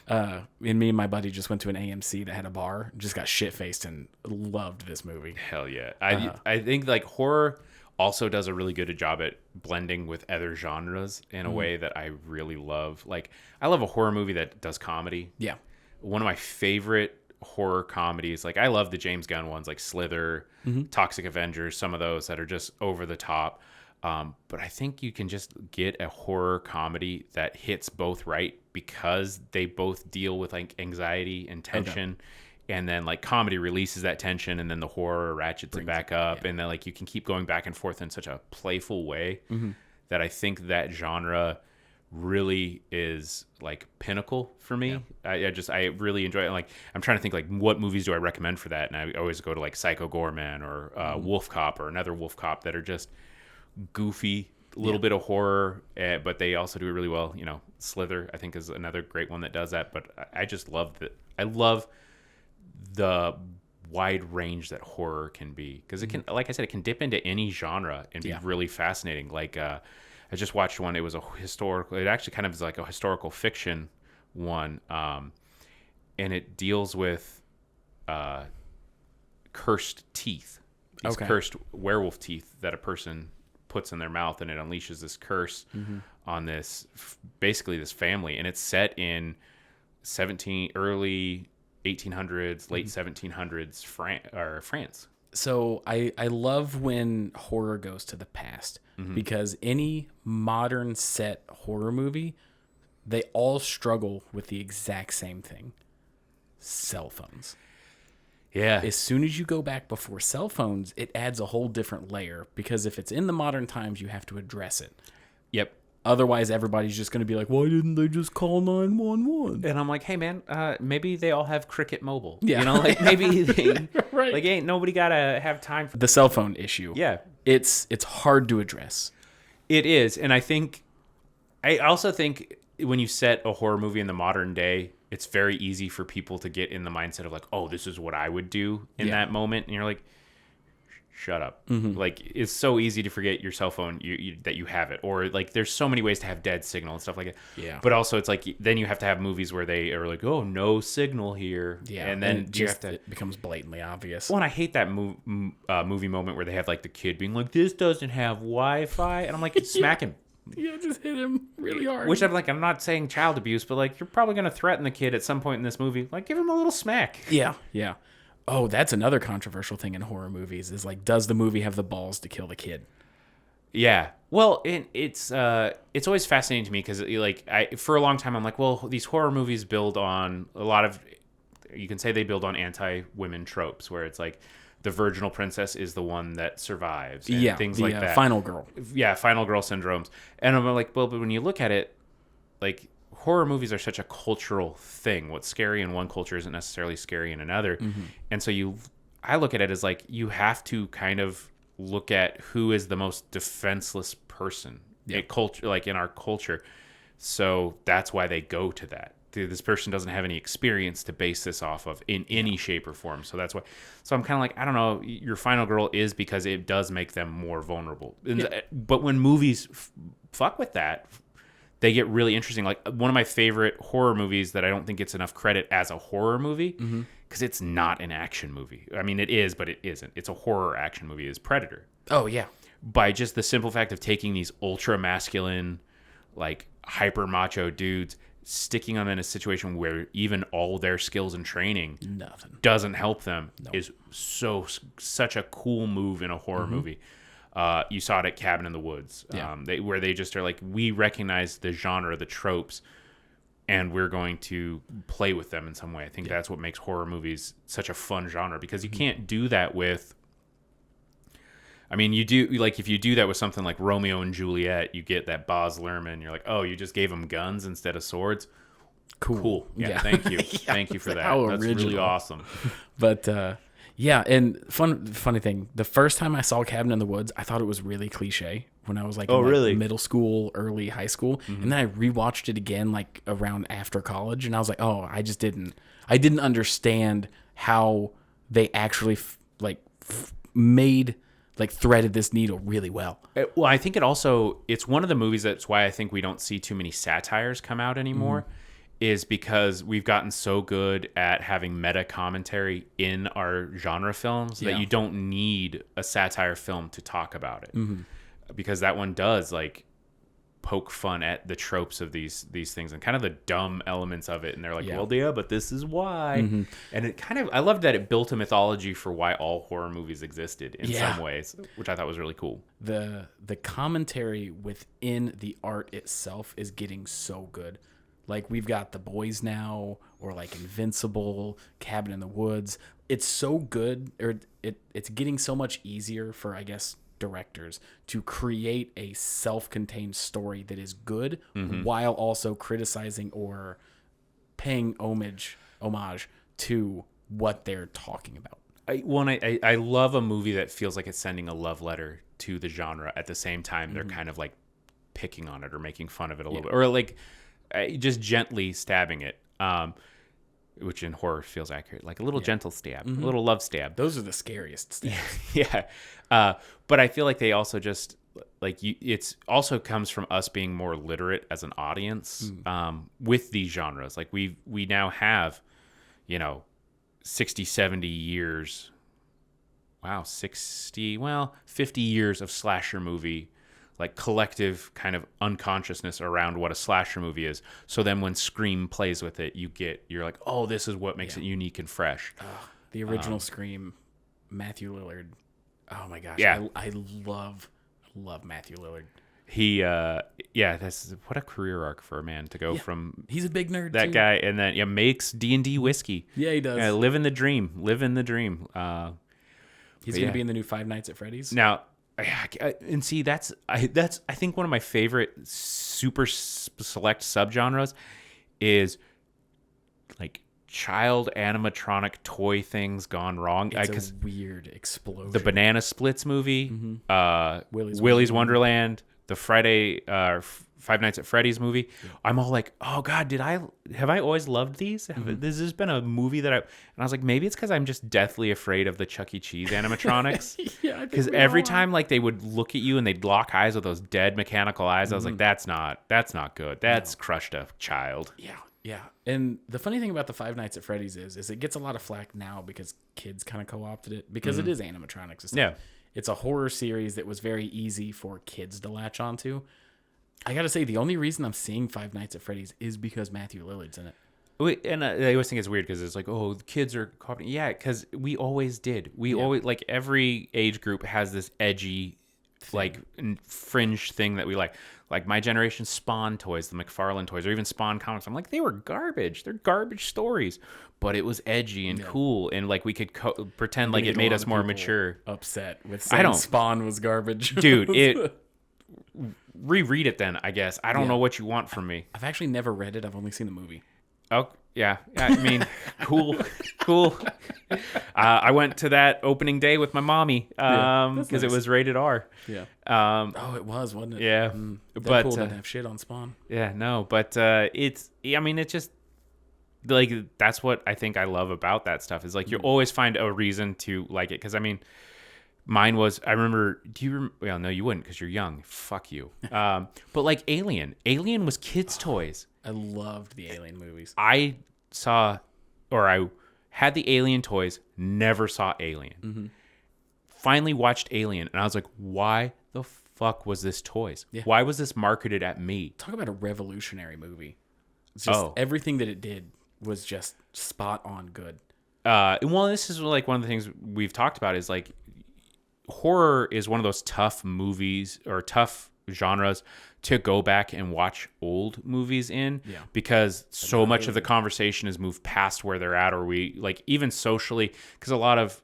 And me and my buddy just went to an AMC that had a bar, just got shit faced and loved this movie. Hell yeah. I think like horror also does a really good job at blending with other genres in a way that I really love. Like I love a horror movie that does comedy. Yeah. One of my favorite horror comedies, like I love the James Gunn ones like Slither, Toxic Avengers, some of those that are just over the top. But I think you can just get a horror comedy that hits both right because they both deal with like anxiety and tension. Okay. And then like comedy releases that tension and then the horror ratchets it back up. Yeah. And then like you can keep going back and forth in such a playful way that I think that genre really is like pinnacle for me. Yeah. I really enjoy it. Like I'm trying to think like what movies do I recommend for that? And I always go to like Psycho Goreman or Wolf Cop or another Wolf Cop that are just goofy, a little bit of horror, but they also do it really well. You know, Slither I think is another great one that does that. But I just love that. I love the wide range that horror can be because it can, like I said, it can dip into any genre and be really fascinating. Like I just watched one. It was it actually kind of is like a historical fiction one, and it deals with cursed teeth. These cursed werewolf teeth that a person puts in their mouth, and it unleashes this curse on basically this family, and it's set in early 1800s, late 1700s France. So I love when horror goes to the past because any modern set horror movie, they all struggle with the exact same thing. Cell phones. Yeah. As soon as you go back before cell phones, it adds a whole different layer because if it's in the modern times, you have to address it. Yep. Otherwise, everybody's just going to be like, why didn't they just call 911? And I'm like, hey, man, maybe they all have Cricket Mobile. Yeah. You know, like maybe they, Right. like ain't nobody got to have time for The cell phone issue. Yeah. It's hard to address. It is. And I also think when you set a horror movie in the modern day, it's very easy for people to get in the mindset of like, oh, this is what I would do in that moment. And you're like, shut up. Like, it's so easy to forget your cell phone that you have it. Or like, there's so many ways to have dead signal and stuff like that. Yeah. But also it's like, then you have to have movies where they are like, oh, no signal here. Yeah. And then it becomes blatantly obvious. Well, and I hate that movie moment where they have like the kid being like, this doesn't have Wi-Fi. And I'm like, smack him. Yeah, just hit him really hard. Which I'm not saying child abuse, but like, you're probably going to threaten the kid at some point in this movie. Like, give him a little smack. Yeah. Oh, that's another controversial thing in horror movies is like, does the movie have the balls to kill the kid? Yeah. Well, it's always fascinating to me because for a long time I'm like, well, these horror movies build on a lot of, you can say they build on anti-women tropes where it's like the virginal princess is the one that survives and things like that. Final girl. Yeah, final girl syndromes. And I'm like, well, but when you look at it, like horror movies are such a cultural thing. What's scary in one culture isn't necessarily scary in another. And so I look at it as like, you have to kind of look at who is the most defenseless person in our culture. So that's why they go to that. This person doesn't have any experience to base this off of in any shape or form. So that's why. So I'm kind of like, I don't know, your final girl is because it does make them more vulnerable. But when movies fuck with that, they get really interesting. Like one of my favorite horror movies that I don't think gets enough credit as a horror movie, because it's not an action movie. I mean, it is, but it isn't. It's a horror action movie, is Predator. Oh, yeah. By just the simple fact of taking these ultra masculine, like hyper macho dudes, sticking them in a situation where even all their skills and training doesn't help them is such a cool move in a horror movie. You saw it at Cabin in the Woods, where they just are like, we recognize the genre, the tropes, and we're going to play with them in some way. I think that's what makes horror movies such a fun genre, because you can't do that with, I mean, you do, like, if you do that with something like Romeo and Juliet, you get that Baz Luhrmann. You're like, oh, you just gave them guns instead of swords. Cool. Yeah. Thank you. Thank you for that. That's really awesome. But, yeah, and funny thing, the first time I saw Cabin in the Woods, I thought it was really cliche when I was like, in middle school, early high school. And then I rewatched it again like around after college, and I was like, oh, I didn't understand how they actually threaded this needle really well. Well, I think it's one of the movies that's why I think we don't see too many satires come out anymore, is because we've gotten so good at having meta commentary in our genre films that you don't need a satire film to talk about it. Because that one does like poke fun at the tropes of these things and kind of the dumb elements of it, and they're like, well, yeah, but this is why. And it kind of, I loved that it built a mythology for why all horror movies existed in some ways, which I thought was really cool. The commentary within the art itself is getting so good. Like, we've got The Boys now, or like Invincible, Cabin in the Woods. It's so good, or it's getting so much easier for, I guess, directors to create a self-contained story that is good while also criticizing or paying homage to what they're talking about. I love a movie that feels like it's sending a love letter to the genre at the same time they're kind of like picking on it or making fun of it a little bit, or like just gently stabbing it, which in horror feels accurate, like a little gentle stab, a little love stab. Those are the scariest stabs. But I feel like they also just like it's also comes from us being more literate as an audience with these genres. Like we now have 60-70 years, 50 years of slasher movie, like collective kind of unconsciousness around what a slasher movie is. So then when Scream plays with it, you're like, oh, this is what makes it unique and fresh. The original Scream, Matthew Lillard. Oh my gosh. Yeah. I love Matthew Lillard. He, that's what a career arc for a man to go from. He's a big nerd. That guy, and then makes D&D whiskey. Yeah, he does. Living the dream. He's going to be in the new Five Nights at Freddy's. Now, and see, that's I think one of my favorite super select subgenres is like child animatronic toy things gone wrong. It's a weird explosion. The Banana Splits movie, Willy's Willy's Wonderland, the Five Nights at Freddy's movie. Yeah. I'm all like, oh God, have I always loved these? This has been a movie and I was like, maybe it's because I'm just deathly afraid of the Chuck E. Cheese animatronics. Yeah, because every time like they would look at you and they'd lock eyes with those dead mechanical eyes, I was like, that's not good. That's crushed a child. Yeah. Yeah, and the funny thing about the Five Nights at Freddy's is it gets a lot of flack now because kids kind of co-opted it because it is animatronics and stuff. Yeah. It's a horror series that was very easy for kids to latch onto. I got to say, the only reason I'm seeing Five Nights at Freddy's is because Matthew Lillard's in it. And I always think it's weird because it's like, oh, the kids are copying. Yeah, because we always did. We always, like, every age group has this edgy, like, fringe thing that we like. Like, my generation's Spawn toys, the McFarlane toys, or even Spawn comics. I'm like, they were garbage. They're garbage stories. But it was edgy and cool. And, like, we could pretend like it made us more mature. Upset with saying Spawn was garbage. Dude, reread it then, I guess. I don't know what you want from me. I've actually never read it. I've only seen the movie. Oh, yeah. I mean, cool. I went to that opening day with my mommy because it was rated R. Yeah. It was, wasn't it? Yeah. But Deadpool didn't have shit on Spawn. Yeah, no. But it's just like that's what I think I love about that stuff is like you always find a reason to like it. Because I mean, mine was, I remember, well, no, you wouldn't because you're young. Fuck you. But like Alien was kids' toys. I loved the Alien movies. I had the Alien toys, never saw Alien. Finally watched Alien, and I was like, why the fuck was this toys? Yeah. Why was this marketed at me? Talk about a revolutionary movie. It's just everything that it did was just spot on good. Well, this is like one of the things we've talked about is like horror is one of those tough movies or tough genres to go back and watch old movies in because so much of the conversation has moved past where they're at, or we like even socially, because a lot of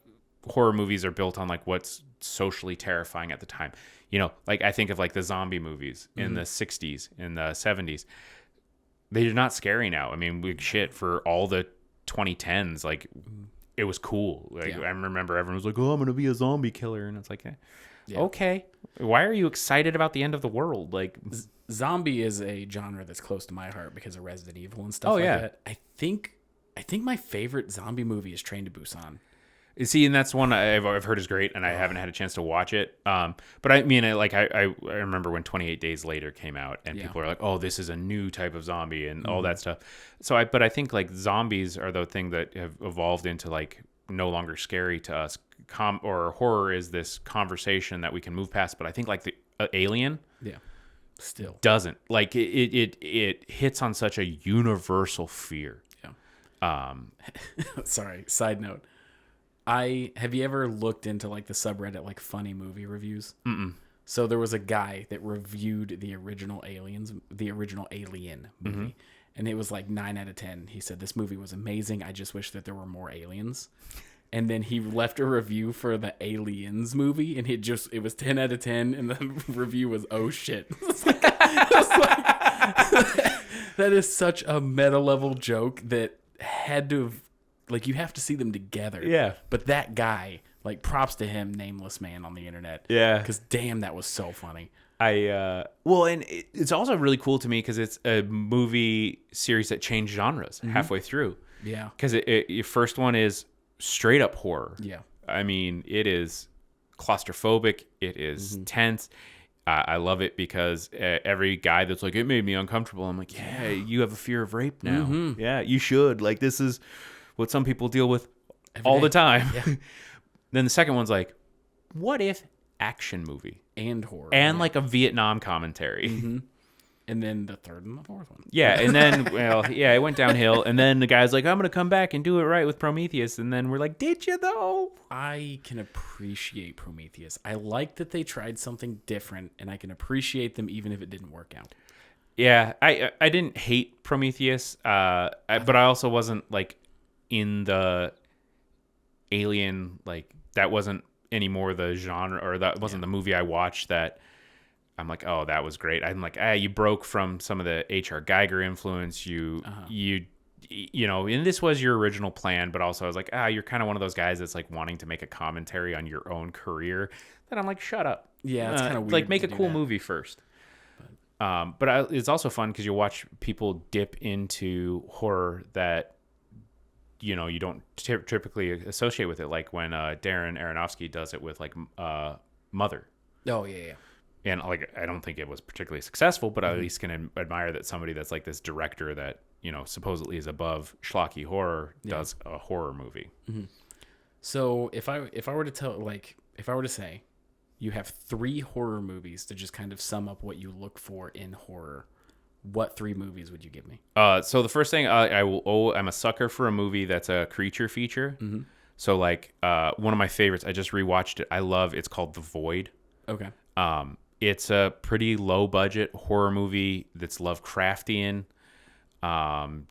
horror movies are built on like what's socially terrifying at the time. You know, like I think of like the zombie movies in the 60s and the 70s. They're not scary now. I mean, for all the 2010s, like it was cool. Like I remember everyone was like, "Oh, I'm gonna be a zombie killer," and it's like, okay, why are you excited about the end of the world? Like, zombie is a genre that's close to my heart because of Resident Evil and stuff like that. I think my favorite zombie movie is Train to Busan. See, and that's one I've heard is great, and I haven't had a chance to watch it. But I mean, I remember when 28 Days Later came out, and people are like, "Oh, this is a new type of zombie," and all that stuff. So, but I think like zombies are the thing that have evolved into like no longer scary to us. Or horror is this conversation that we can move past. But I think like the Alien, still doesn't like it hits on such a universal fear. Sorry, side note. Have you ever looked into like the subreddit like funny movie reviews? So there was a guy that reviewed the original Alien movie, and it was like 9 out of 10. He said this movie was amazing. I just wish that there were more aliens. And then he left a review for the Aliens movie, and it was 10 out of 10, and the review was oh shit. That is such a meta level joke that had to have. Like, you have to see them together. Yeah. But that guy, like, props to him, nameless man on the internet. Yeah. Because, damn, that was so funny. Well, and it's also really cool to me because it's a movie series that changed genres halfway through. Yeah. Because your first one is straight up horror. Yeah. I mean, it is claustrophobic. It is tense. I love it because every guy that's like, it made me uncomfortable. I'm like, yeah, you have a fear of rape now. Yeah, you should. Like, this is what some people deal with all the time. Yeah. Then the second one's like, what if action movie? And horror. And like a Vietnam commentary. And then the third and the fourth one. Yeah, and then, it went downhill. And then the guy's like, I'm going to come back and do it right with Prometheus. And then we're like, did you though? I can appreciate Prometheus. I like that they tried something different, and I can appreciate them even if it didn't work out. Yeah, I didn't hate Prometheus, but I also wasn't like in the Alien, like that wasn't anymore the genre, or that wasn't the movie I watched that I'm like, oh, that was great. I'm like, you broke from some of the H.R. Geiger influence. You know, and this was your original plan, but also I was like, you're kind of one of those guys that's like wanting to make a commentary on your own career. That I'm like, shut up. Yeah, it's kind of weird. Like, make a cool movie first. But it's also fun because you watch people dip into horror that, you know, you don't typically associate with it. Like when Darren Aronofsky does it with like Mother. Oh, yeah. And like, I don't think it was particularly successful, but I at least can admire that somebody that's like this director that, you know, supposedly is above schlocky horror does a horror movie. Mm-hmm. So if I were to say you have 3 horror movies to just kind of sum up what you look for in horror, what 3 movies would you give me? So the first thing I'm a sucker for a movie that's a creature feature. Mm-hmm. So like one of my favorites, I just rewatched it. It's called The Void. Okay. It's a pretty low budget horror movie that's Lovecraftian,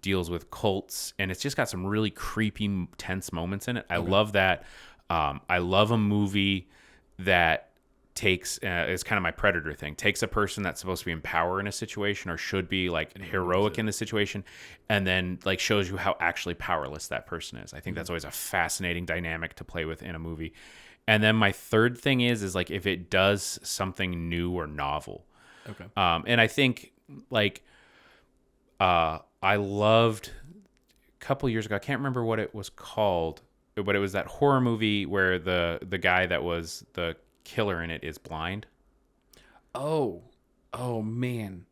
deals with cults, and it's just got some really creepy, tense moments in it. I love that. I love a movie that takes, it's kind of my Predator thing, takes a person that's supposed to be in power in a situation or should be like heroic in the situation, and then like shows you how actually powerless that person is. I think that's always a fascinating dynamic to play with in a movie. And then my third thing is like if it does something new or novel. Okay. And I think like I loved a couple years ago, I can't remember what it was called, but it was that horror movie where the guy that was the killer in it is blind. Oh man.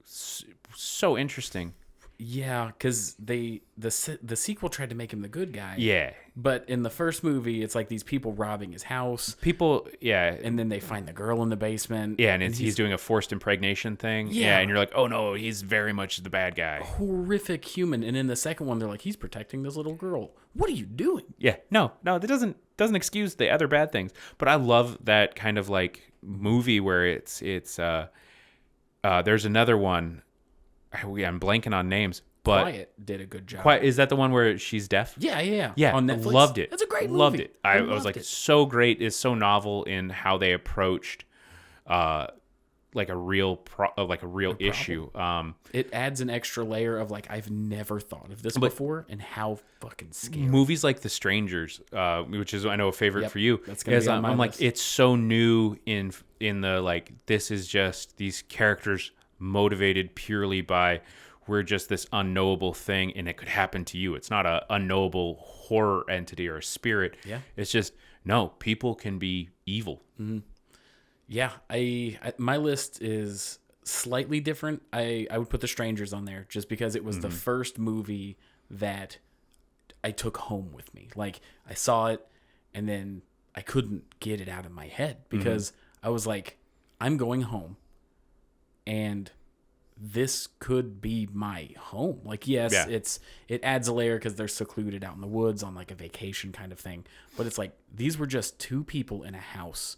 So interesting. Yeah, because the sequel tried to make him the good guy. Yeah. But in the first movie, it's like these people robbing his house. And then they find the girl in the basement. Yeah, and he's doing a forced impregnation thing. Yeah, and you're like, oh no, he's very much the bad guy. Horrific human. And in the second one, they're like, he's protecting this little girl. What are you doing? Yeah, no, that doesn't excuse the other bad things. But I love that kind of like movie where it's there's another one. I'm blanking on names, but Quiet did a good job. Quiet, is that the one where she's deaf? Yeah. On Netflix. Loved it. That's a great movie. Loved it. I was like, so great. It's so novel in how they approached, like a real issue. It adds an extra layer of like, I've never thought of this before, and how fucking scary. Movies like The Strangers, which is, I know, a favorite for you. That's gonna be on my I'm list. like, it's so new in the like, this is just these characters motivated purely by, we're just this unknowable thing and it could happen to you. It's not a unknowable horror entity or a spirit. Yeah. It's just, no, people can be evil. Mm-hmm. Yeah. My list is slightly different. I would put The Strangers on there just because it was the first movie that I took home with me. Like, I saw it and then I couldn't get it out of my head because I was like, I'm going home. And this could be my home. Like, yes, it adds a layer because they're secluded out in the woods on like a vacation kind of thing. But it's like, these were just 2 people in a house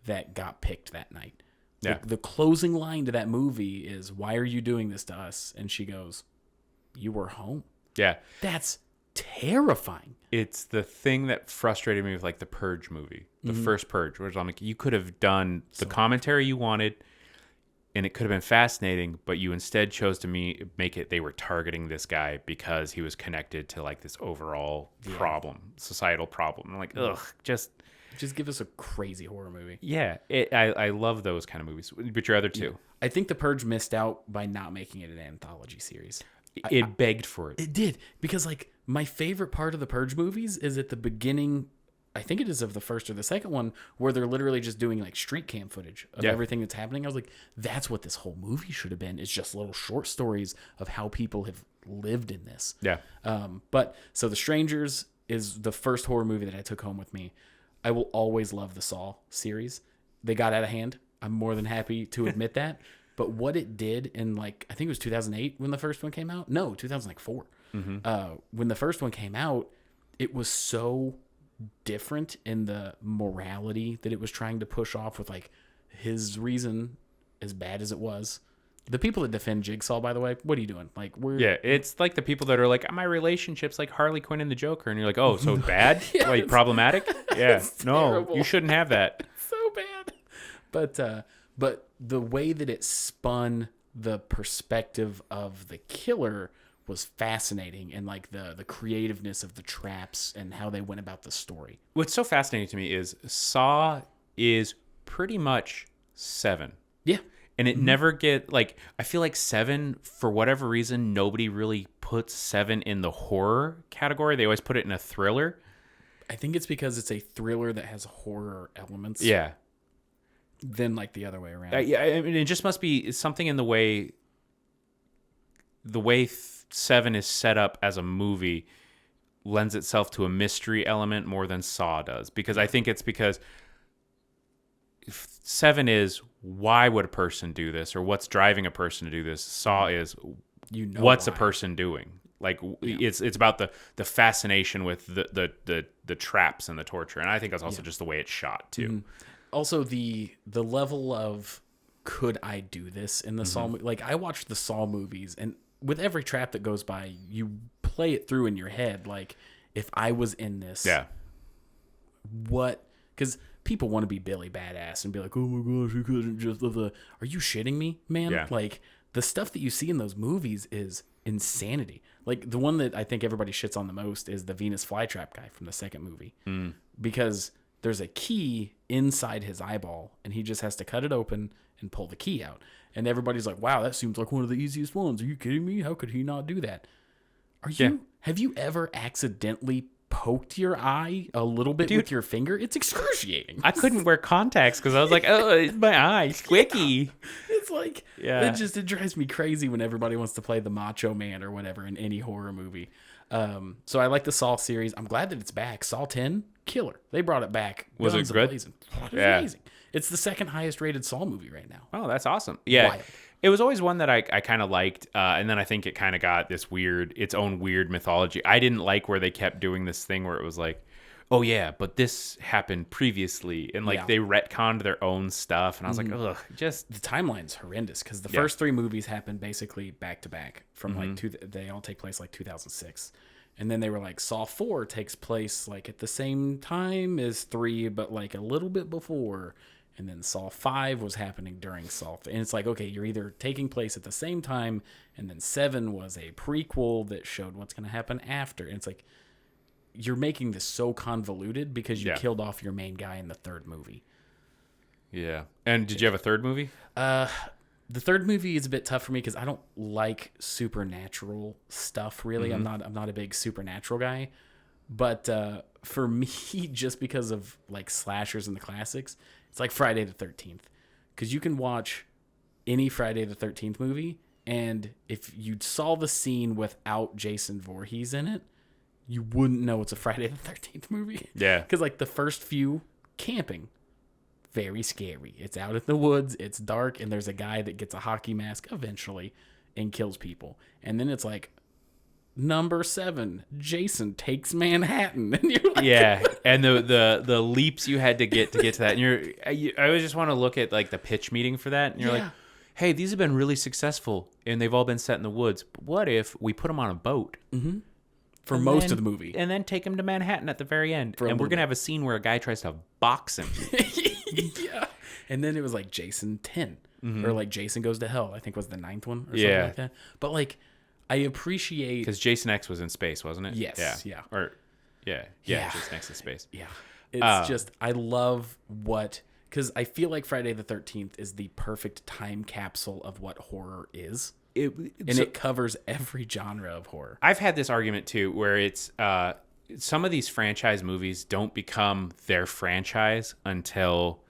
that got picked that night. Yeah. The closing line to that movie is, why are you doing this to us? And she goes, you were home. Yeah. That's terrifying. It's the thing that frustrated me with like the Purge movie, the first Purge, where I'm like, you could have done the commentary you wanted, and it could have been fascinating, but you instead chose to make it, they were targeting this guy because he was connected to like this overall problem, societal problem. I'm like, ugh, just give us a crazy horror movie. Yeah, I love those kind of movies. But your other 2? Yeah. I think The Purge missed out by not making it an anthology series. It begged for it. It did, because like my favorite part of the Purge movies is at the beginning. I think it is of the first or the second one, where they're literally just doing like street cam footage of everything that's happening. I was like, that's what this whole movie should have been. It's just little short stories of how people have lived in this. Yeah. But so The Strangers is the first horror movie that I took home with me. I will always love the Saw series. They got out of hand. I'm more than happy to admit that. But what it did in like, I think it was 2008 when the first one came out. No, 2004. When the first one came out, it was so different in the morality that it was trying to push off with like his reason, as bad as it was, The people that defend Jigsaw, by the way, what are you doing? Like, Yeah, it's like the people that are like, my relationship's like Harley Quinn and the Joker. And you're like, oh, so bad? Yeah, like, problematic? Yeah. No, terrible. you shouldn't have that. so bad. But the way that it spun the perspective of the killer was fascinating, and like the creativeness of the traps and how they went about the story. What's so fascinating to me is Saw is pretty much 7. Yeah. And it never like, I feel like 7, for whatever reason, nobody really puts 7 in the horror category. They always put it in a thriller. I think it's because it's a thriller that has horror elements. Yeah. Than like the other way around. Yeah, I mean, it just must be something in the way 7 is set up as a movie lends itself to a mystery element more than Saw does. Because I think it's because 7 is, why would a person do this, or what's driving a person to do this? Saw is, what's why. a person doing? Like, it's about the fascination with the traps and the torture, and I think that's also just the way it's shot too. Mm-hmm. Also, the level of, could I do this in the Saw? Like, I watched the Saw movies, and with every trap that goes by, you play it through in your head. Like, if I was in this, what? Because people want to be Billy Badass and be like, oh my gosh, you couldn't just live the. Are you shitting me, man? Yeah. Like, the stuff that you see in those movies is insanity. Like, the one that I think everybody shits on the most is the Venus flytrap guy from the second movie, because there's a key inside his eyeball, and he just has to cut it open and pull the key out. And everybody's like, wow, that seems like one of the easiest ones. Are you kidding me? How could he not do that? Have you ever accidentally poked your eye a little bit with your finger? It's excruciating. I couldn't wear contacts because I was like, oh, it's my eye, squicky. It's like, it drives me crazy when everybody wants to play the macho man or whatever in any horror movie. So I like the Saw series. I'm glad that it's back. Saw 10, killer. They brought it back. Was it good? It was amazing. It's the second highest rated Saw movie right now. Oh, that's awesome. Yeah. Wild. It was always one that I kind of liked. And then I think it kind of got its own weird mythology. I didn't like where they kept doing this thing where it was like, oh yeah, but this happened previously. And like they retconned their own stuff. And I was like, ugh, just. The timeline's horrendous because the first 3 movies happened basically back to back from they all take place like 2006. And then they were like, Saw 4 takes place like at the same time as 3, but like a little bit before. And then Saw 5 was happening during Saw. And it's like, okay, you're either taking place at the same time, and then 7 was a prequel that showed what's going to happen after. And it's like, you're making this so convoluted because you killed off your main guy in the 3rd movie. Yeah. And did you have a 3rd movie? The 3rd movie is a bit tough for me because I don't like supernatural stuff, really. I'm not a big supernatural guy. But for me, just because of like slashers and the classics, it's like Friday the 13th. Because you can watch any Friday the 13th movie, and if you saw the scene without Jason Voorhees in it, you wouldn't know it's a Friday the 13th movie. Yeah. Because like the first few, camping, very scary. It's out in the woods, it's dark, and there's a guy that gets a hockey mask eventually and kills people. And then it's like, number 7, Jason takes Manhattan, and you're like, yeah, and the leaps you had to get to that, and I always just want to look at like the pitch meeting for that, and you're like, hey, these have been really successful, and they've all been set in the woods. But what if we put them on a boat for most of the movie, and then take them to Manhattan at the very end, and we're gonna have a scene where a guy tries to box him. Yeah, and then it was like Jason 10, or like Jason Goes to Hell, I think was the 9th one, or something like that. But like, I appreciate, because Jason X was in space, wasn't it? Yes. Yeah. Jason X in space. Yeah. It's just, I love because I feel like Friday the 13th is the perfect time capsule of what horror is. It covers every genre of horror. I've had this argument too, where it's some of these franchise movies don't become their franchise until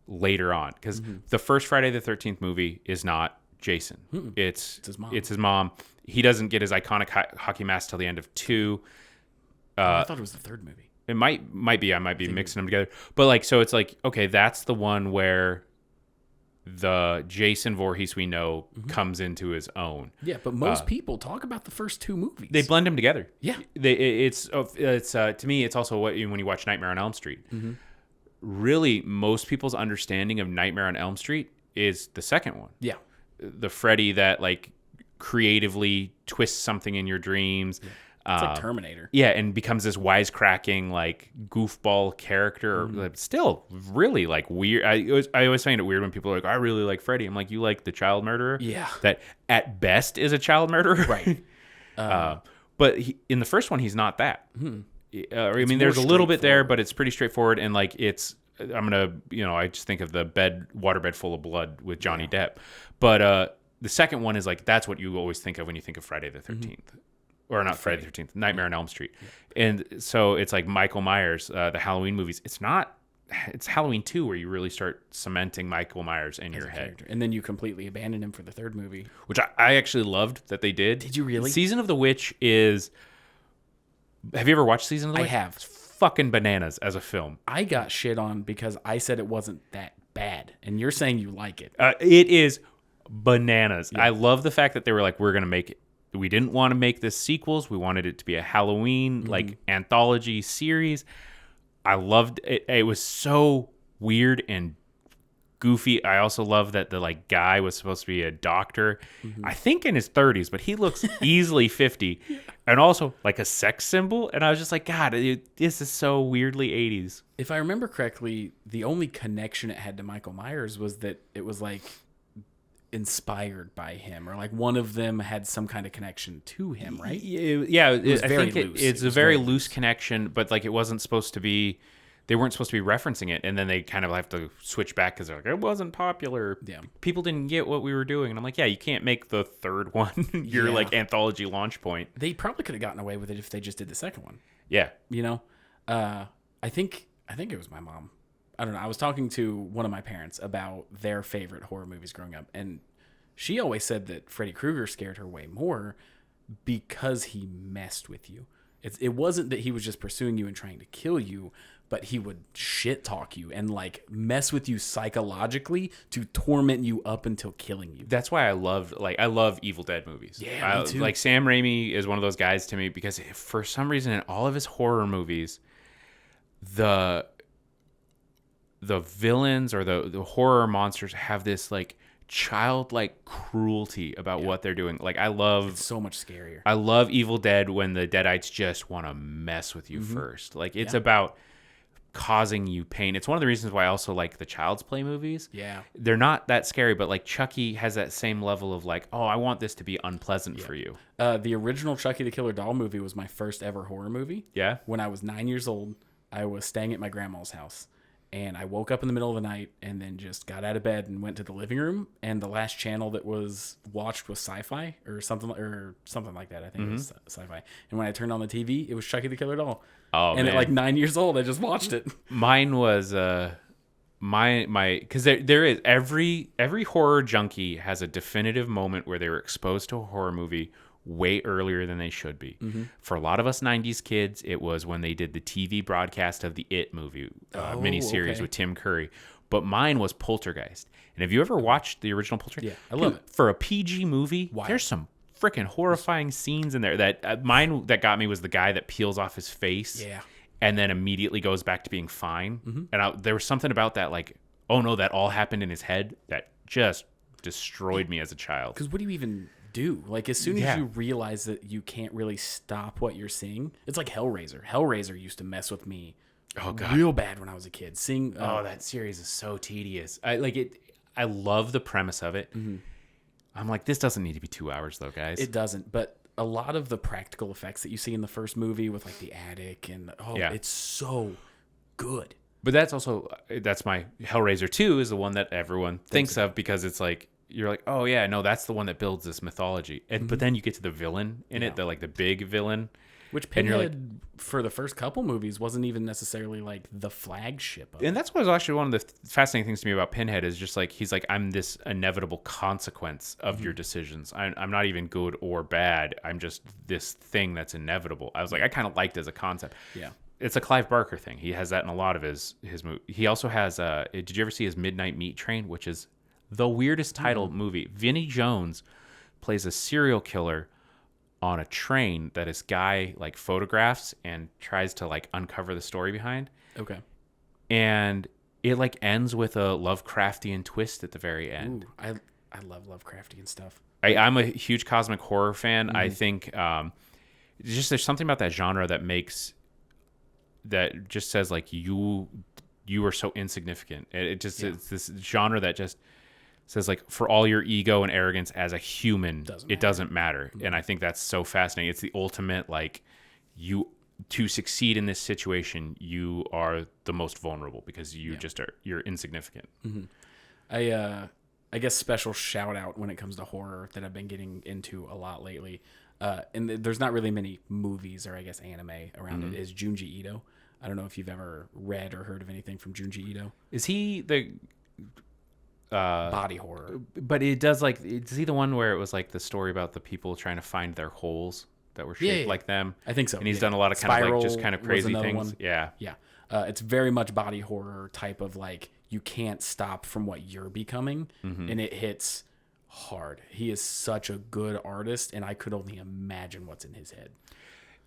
later on. Because the first Friday the 13th movie is not Jason. It's his mom. It's his mom. He doesn't get his iconic hockey mask till the end of 2. I thought it was the 3rd movie. It might be. I might be mixing them together. But like, so it's like, okay, that's the one where the Jason Voorhees we know comes into his own. Yeah, but most people talk about the first 2 movies. They blend them together. Yeah. It's to me, it's also when you watch Nightmare on Elm Street. Really, most people's understanding of Nightmare on Elm Street is the second one. Yeah. the Freddy that like creatively twists something in your dreams. It's like Terminator. Yeah, and becomes this wisecracking like goofball character. Still really like weird. I always find it weird when people are like, I really like Freddy. I'm like, you like the child murderer? Yeah. That at best is a child murderer. Right. But in the first one, he's not that. I mean, there's a little bit there, but it's pretty straightforward. And like, I just think of the waterbed full of blood with Johnny Depp. But the second one is like, that's what you always think of when you think of Friday the 13th. Or not Friday the 13th, Nightmare on Elm Street. And so it's like Michael Myers, the Halloween movies. It's Halloween 2 where you really start cementing Michael Myers in your head. Character. And then you completely abandon him for the third movie. Which I actually loved that they did. Did you really? Season of the Witch is... Have you ever watched Season of the Witch? I have. It's fucking bananas as a film. I got shit on because I said it wasn't that bad. And you're saying you like it. It is bananas. Yeah. I love the fact that they were like, we're going to make it. We didn't want to make this sequels. We wanted it to be a Halloween like anthology series. I loved it. It was so weird and goofy. I also love that the like guy was supposed to be a doctor. I think in his 30s, but he looks easily 50, and also like a sex symbol. And I was just like, God, this is so weirdly 80s. If I remember correctly, the only connection it had to Michael Myers was that it was like inspired by him, or like one of them had some kind of connection to him, right? Yeah, I think it's a very loose connection, but like it wasn't supposed to be. They weren't supposed to be referencing it, and then they kind of have to switch back because they're like, it wasn't popular. Yeah, people didn't get what we were doing, and I'm like, yeah, you can't make the third one your like anthology launch point. They probably could have gotten away with it if they just did the second one. Yeah, you know, I think it was my mom. I don't know. I was talking to one of my parents about their favorite horror movies growing up, and she always said that Freddy Krueger scared her way more because he messed with you. It wasn't that he was just pursuing you and trying to kill you, but he would shit talk you and like mess with you psychologically to torment you up until killing you. That's why I love Evil Dead movies. Yeah, me too. Like Sam Raimi is one of those guys to me because for some reason in all of his horror movies, the villains or the horror monsters have this like childlike cruelty about what they're doing. Like it's so much scarier. I love Evil Dead when the Deadites just want to mess with you first. Like it's about causing you pain. It's one of the reasons why I also like the Child's Play movies. Yeah. They're not that scary, but like Chucky has that same level of like, oh, I want this to be unpleasant for you. The original Chucky the Killer Doll movie was my first ever horror movie. Yeah. When I was 9 years old, I was staying at my grandma's house. And I woke up in the middle of the night and then just got out of bed and went to the living room. And the last channel that was watched was Sci-Fi or something like that. I think it was Sci-Fi. And when I turned on the TV, it was Chucky the Killer Doll. Oh, and man. at like 9 years old, I just watched it. Mine was because there is every horror junkie has a definitive moment where they were exposed to a horror movie way earlier than they should be. For a lot of us 90s kids, it was when they did the TV broadcast of the It movie miniseries with Tim Curry. But mine was Poltergeist. And have you ever watched the original Poltergeist? Yeah, I love it. For a PG movie, there's some freaking horrifying scenes in there. That mine that got me was the guy that peels off his face. Yeah. And then immediately goes back to being fine. And there was something about that, like, oh no, that all happened in his head that just destroyed me as a child. Because what do you even do? Like, as soon as you realize that you can't really stop what you're seeing, it's like Hellraiser. Hellraiser used to mess with me real bad when I was a kid. That series is so tedious. I love the premise of it. I'm like, this doesn't need to be 2 hours though, guys. It doesn't, but a lot of the practical effects that you see in the first movie with like the attic and it's so good. But that's my Hellraiser 2 is the one that everyone thinks of because it's like, you're like, oh yeah, no, that's the one that builds this mythology. And but then you get to the villain in it, the big villain. Which Pinhead, for the first couple movies, wasn't even necessarily like the flagship of And that's what was actually one of the fascinating things to me about Pinhead is just like, he's like, I'm this inevitable consequence of your decisions. I'm not even good or bad. I'm just this thing that's inevitable. I was like, I kind of liked it as a concept. Yeah. It's a Clive Barker thing. He has that in a lot of his movies. He also has, did you ever see his Midnight Meat Train, which is the weirdest titled movie? Vinnie Jones plays a serial killer on a train that this guy like photographs and tries to like uncover the story behind. Okay. And it like ends with a Lovecraftian twist at the very end. Ooh, I love Lovecraftian stuff. I'm a huge cosmic horror fan. I think just there's something about that genre that just says like you are so insignificant. It's this genre that just says like for all your ego and arrogance as a human, it doesn't matter. And I think that's so fascinating. It's the ultimate like to succeed in this situation, you are the most vulnerable because you're insignificant. I guess special shout out when it comes to horror that I've been getting into a lot lately. And there's not really many movies or I guess anime around it, is Junji Ito. I don't know if you've ever read or heard of anything from Junji Ito. Is he the body horror? But it does like, is he the one where it was like the story about the people trying to find their holes that were shaped like them? I think so. And he's done a lot of kind of like just kind of crazy things. One. Yeah. Yeah. It's very much body horror type of like you can't stop from what you're becoming, and it hits hard. He is such a good artist, and I could only imagine what's in his head.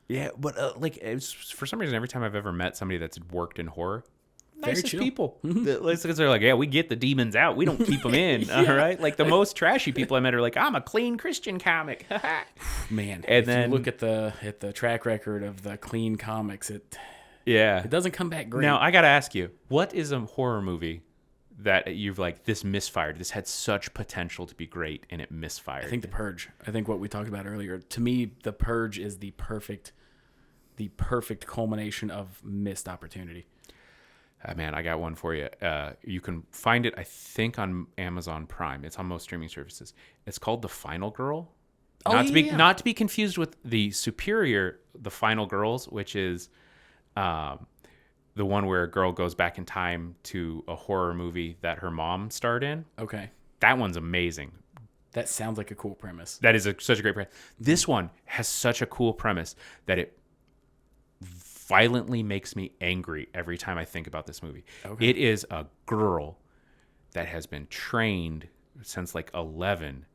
Yeah, but like for some reason, every time I've ever met somebody that's worked in horror, nicest chill. people. Because they're like, yeah, we get the demons out. We don't keep them in. All right. Like the most trashy people I met are like, I'm a clean Christian comic. Man, and if then you look at the track record of the clean comics, it doesn't come back great. Now I gotta ask you, what is a horror movie that you've like, this misfired? This had such potential to be great and it misfired. I think The Purge. I think what we talked about earlier. To me, The Purge is the perfect culmination of missed opportunity. Man, I got one for you. You can find it, I think, on Amazon Prime. It's on most streaming services. It's called The Final Girl. Not to be confused with the superior The Final Girls, which is the one where a girl goes back in time to a horror movie that her mom starred in. Okay. That one's amazing. That sounds like a cool premise. That is such a great premise. This one has such a cool premise that it violently makes me angry every time I think about this movie. Okay. It is a girl that has been trained since like 11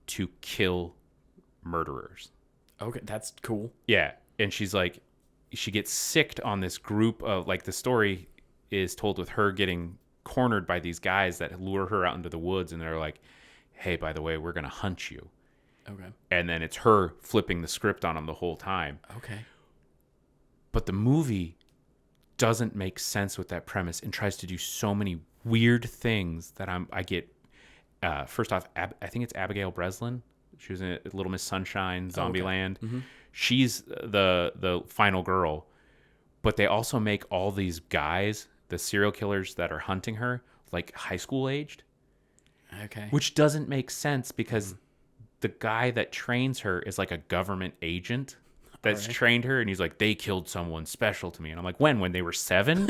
to kill murderers. Okay, that's cool. Yeah, and she's like, she gets sicked on this group of, like, the story is told with her getting cornered by these guys that lure her out into the woods, and they're like, hey, by the way, we're going to hunt you. Okay. And then it's her flipping the script on them the whole time. Okay. But the movie doesn't make sense with that premise and tries to do so many weird things that I get. First off, I think it's Abigail Breslin. She was in Little Miss Sunshine, Zombieland. Okay. Mm-hmm. She's the final girl. But they also make all these guys, the serial killers that are hunting her, like high school aged. Okay. Which doesn't make sense because the guy that trains her is like a government agent that's trained her, and he's like, they killed someone special to me. And I'm like, when they were 7?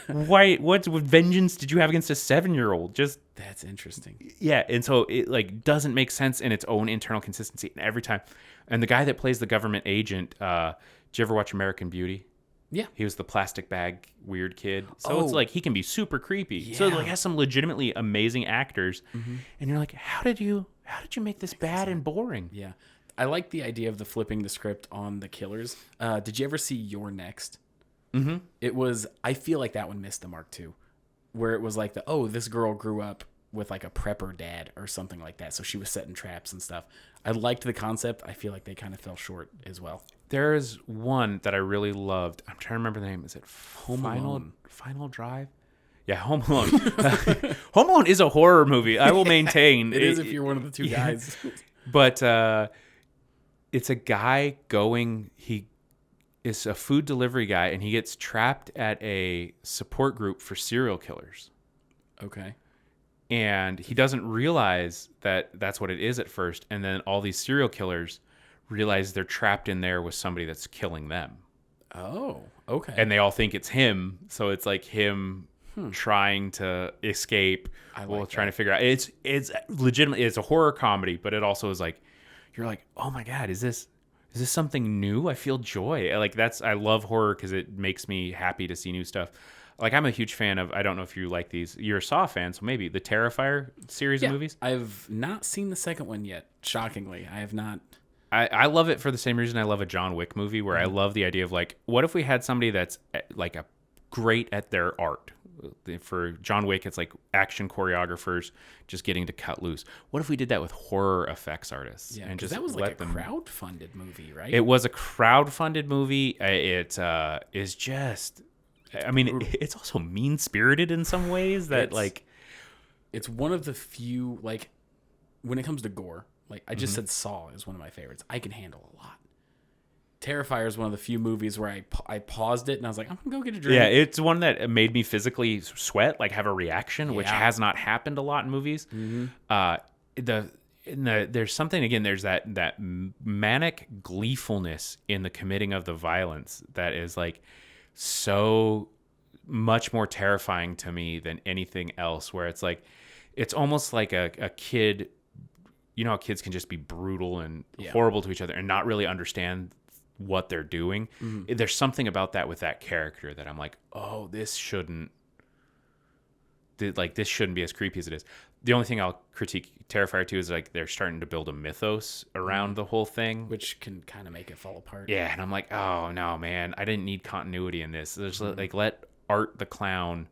What vengeance did you have against a 7-year-old? Just that's interesting. Yeah, and so it like doesn't make sense in its own internal consistency. And every time, and the guy that plays the government agent, did you ever watch American Beauty? Yeah, he was the plastic bag weird kid. So it's like he can be super creepy. Yeah. So it like has some legitimately amazing actors, and you're like, how did you make this bad and boring? Yeah. I like the idea of the flipping the script on the killers. Did you ever see You're Next? Mm-hmm. It was, I feel like that one missed the mark too, where it was like this girl grew up with like a prepper dad or something like that, so she was setting traps and stuff. I liked the concept. I feel like they kind of fell short as well. There is one that I really loved. I'm trying to remember the name. Is it Final Drive? Yeah, Home Alone. Home Alone is a horror movie. I will maintain. It is if you're one of the two guys. But it's a guy he is a food delivery guy, and he gets trapped at a support group for serial killers. Okay. And he doesn't realize that that's what it is at first. And then all these serial killers realize they're trapped in there with somebody that's killing them. Oh, okay. And they all think it's him. So it's like him trying to escape trying to figure out. It's legitimately, it's a horror comedy, but it also is like, you're like, oh my God, is this something new? I feel joy. Like I love horror because it makes me happy to see new stuff. Like I'm a huge fan of, I don't know if you like these, you're a Saw fan, so maybe the Terrifier series of movies. I've not seen the second one yet. Shockingly, I have not. I love it for the same reason I love a John Wick movie, where I love the idea of like, what if we had somebody that's like great at their art? For John Wick, it's like action choreographers just getting to cut loose. What if we did that with horror effects artists? Yeah, and because just that was like a let them. crowd-funded movie, right? It was a crowd-funded movie. It is just. I mean, it's also mean-spirited in some ways. That it's one of the few, like, when it comes to gore. Like I just said, Saw is one of my favorites. I can handle a lot. Terrifier is one of the few movies where I paused it and I was like, I'm gonna go get a drink. Yeah, it's one that made me physically sweat, like have a reaction, which has not happened a lot in movies. There's something, again, there's that manic gleefulness in the committing of the violence that is like so much more terrifying to me than anything else, where it's like it's almost like a kid. You know how kids can just be brutal and horrible to each other and not really understand what they're doing. There's something about that with that character that I'm like, oh, this shouldn't be as creepy as it is. The only thing I'll critique Terrifier 2 is like they're starting to build a mythos around the whole thing, which can kind of make it fall apart. Yeah, and I'm like, oh no, man, I didn't need continuity in this. There's like, let Art the Clown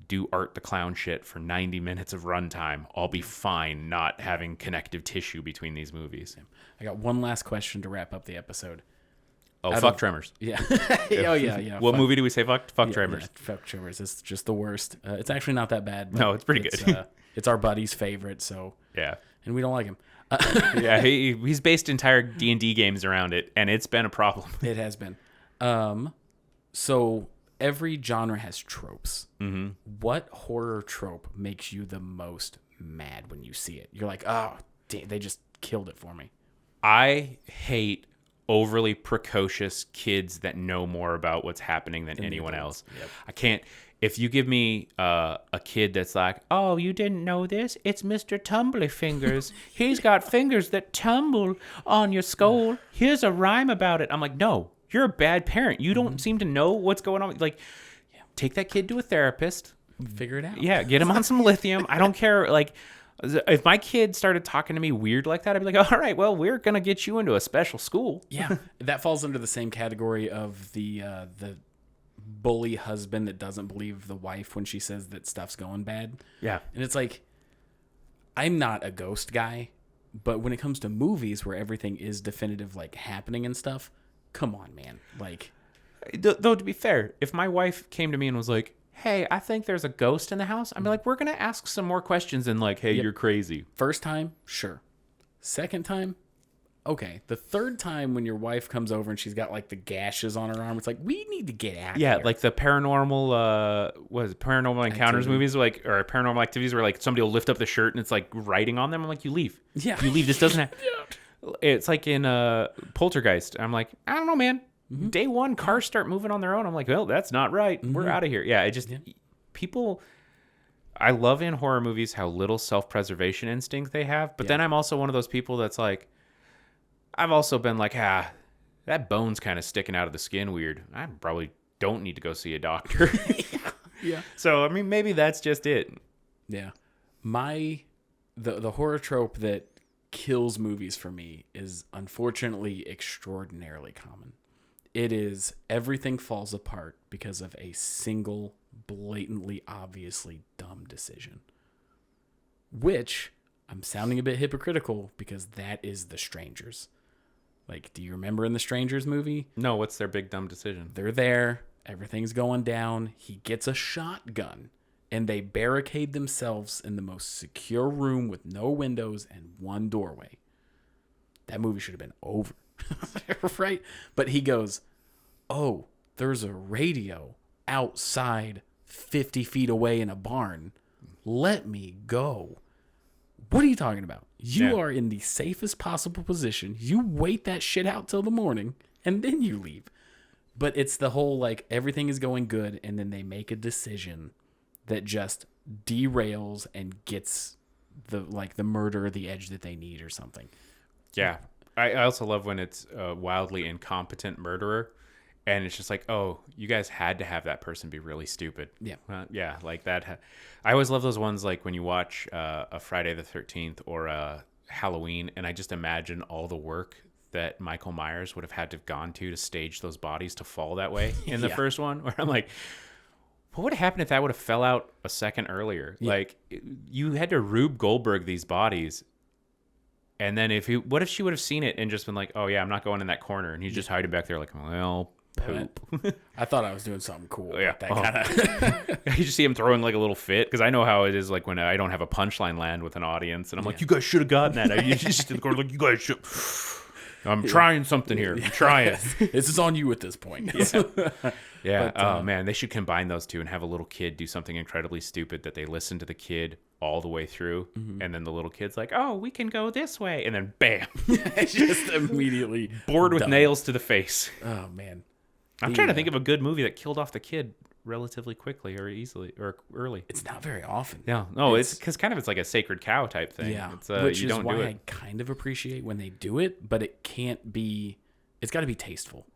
do Art the Clown shit for 90 minutes of runtime. I'll be fine not having connective tissue between these movies. I got one last question to wrap up the episode. Oh, fuck Tremors. Yeah. Oh, yeah. What movie do we say fuck? Fuck Tremors. Yeah, fuck Tremors. It's just the worst. It's actually not that bad. No, it's pretty good. It's our buddy's favorite, so. Yeah. And we don't like him. Yeah, he's based entire D&D games around it, and it's been a problem. It has been. So every genre has tropes. What horror trope makes you the most mad when you see it? You're like, oh, damn, they just killed it for me. I hate overly precocious kids that know more about what's happening than anyone else. Yep. I can't. If you give me a kid that's like, oh, you didn't know this? It's Mr. Tumbly Fingers. He's got fingers that tumble on your skull. Here's a rhyme about it. I'm like, no, you're a bad parent. You don't seem to know what's going on. Like, take that kid to a therapist. Figure it out. Yeah, get him on some lithium. I don't care. Like, if my kid started talking to me weird like that, I'd be like, all right, well, we're going to get you into a special school. Yeah, that falls under the same category of the bully husband that doesn't believe the wife when she says that stuff's going bad. Yeah. And it's like, I'm not a ghost guy, but when it comes to movies where everything is definitive, like happening and stuff, come on, man. Like, though, to be fair, if my wife came to me and was like, hey, I think there's a ghost in the house, I'd be like, we're going to ask some more questions than like, hey, you're crazy. First time, sure. Second time, okay. The third time when your wife comes over and she's got like the gashes on her arm, it's like, we need to get out of here. Like the paranormal, paranormal encounters movies, like, or paranormal activities where like somebody will lift up the shirt and it's like writing on them. I'm like, you leave. Yeah. You leave. This doesn't have. It's like in Poltergeist. I'm like, I don't know, man. Day one, cars start moving on their own. I'm like, well, that's not right. We're out of here. Yeah, people. I love in horror movies how little self-preservation instinct they have. But then I'm also one of those people that's like, I've also been like, that bone's kind of sticking out of the skin weird. I probably don't need to go see a doctor. Yeah. So, I mean, maybe that's just it. Yeah. The horror trope that kills movies for me is unfortunately extraordinarily common. It is everything falls apart because of a single, blatantly, obviously dumb decision. Which, I'm sounding a bit hypocritical because that is The Strangers. Like, do you remember in The Strangers movie? No, what's their big dumb decision? They're there, everything's going down, he gets a shotgun, and they barricade themselves in the most secure room with no windows and one doorway. That movie should have been over. Right? But he goes, oh, there's a radio outside 50 feet away in a barn. Let me go. What are you talking about? You are in the safest possible position. You wait that shit out till the morning, and then you leave. But it's the whole, like, everything is going good, and then they make a decision that just derails and gets the murder the edge that they need or something. Yeah. I also love when it's a wildly incompetent murderer, and it's just like, oh, you guys had to have that person be really stupid. Yeah. Like that. I always love those ones, like when you watch a Friday the 13th or a Halloween, and I just imagine all the work that Michael Myers would have had to have gone to stage those bodies to fall that way in the first one, where I'm like, What would have happened if that would have fell out a second earlier? Yeah. Like, you had to Rube Goldberg these bodies. And then what if she would have seen it and just been like, oh, yeah, I'm not going in that corner. And he's just hiding back there like, well, poop. I thought I was doing something cool. Yeah. That kinda... You just see him throwing like a little fit. Because I know how it is like when I don't have a punchline land with an audience. And I'm like, you guys should have gotten that. I just in the corner like, you guys should. I'm trying something here. I'm trying. This is on you at this point. Yeah. But, man, they should combine those two and have a little kid do something incredibly stupid that they listen to the kid all the way through. Mm-hmm. And then the little kid's like, oh, we can go this way. And then bam. Just immediately bored with nails to the face. Oh, man. I'm trying to think of a good movie that killed off the kid relatively quickly or easily or early. It's not very often. Yeah. No, it's because it's like a sacred cow type thing. Yeah. It's, which is why I kind of appreciate when they do it, but it can't be, it's got to be tasteful.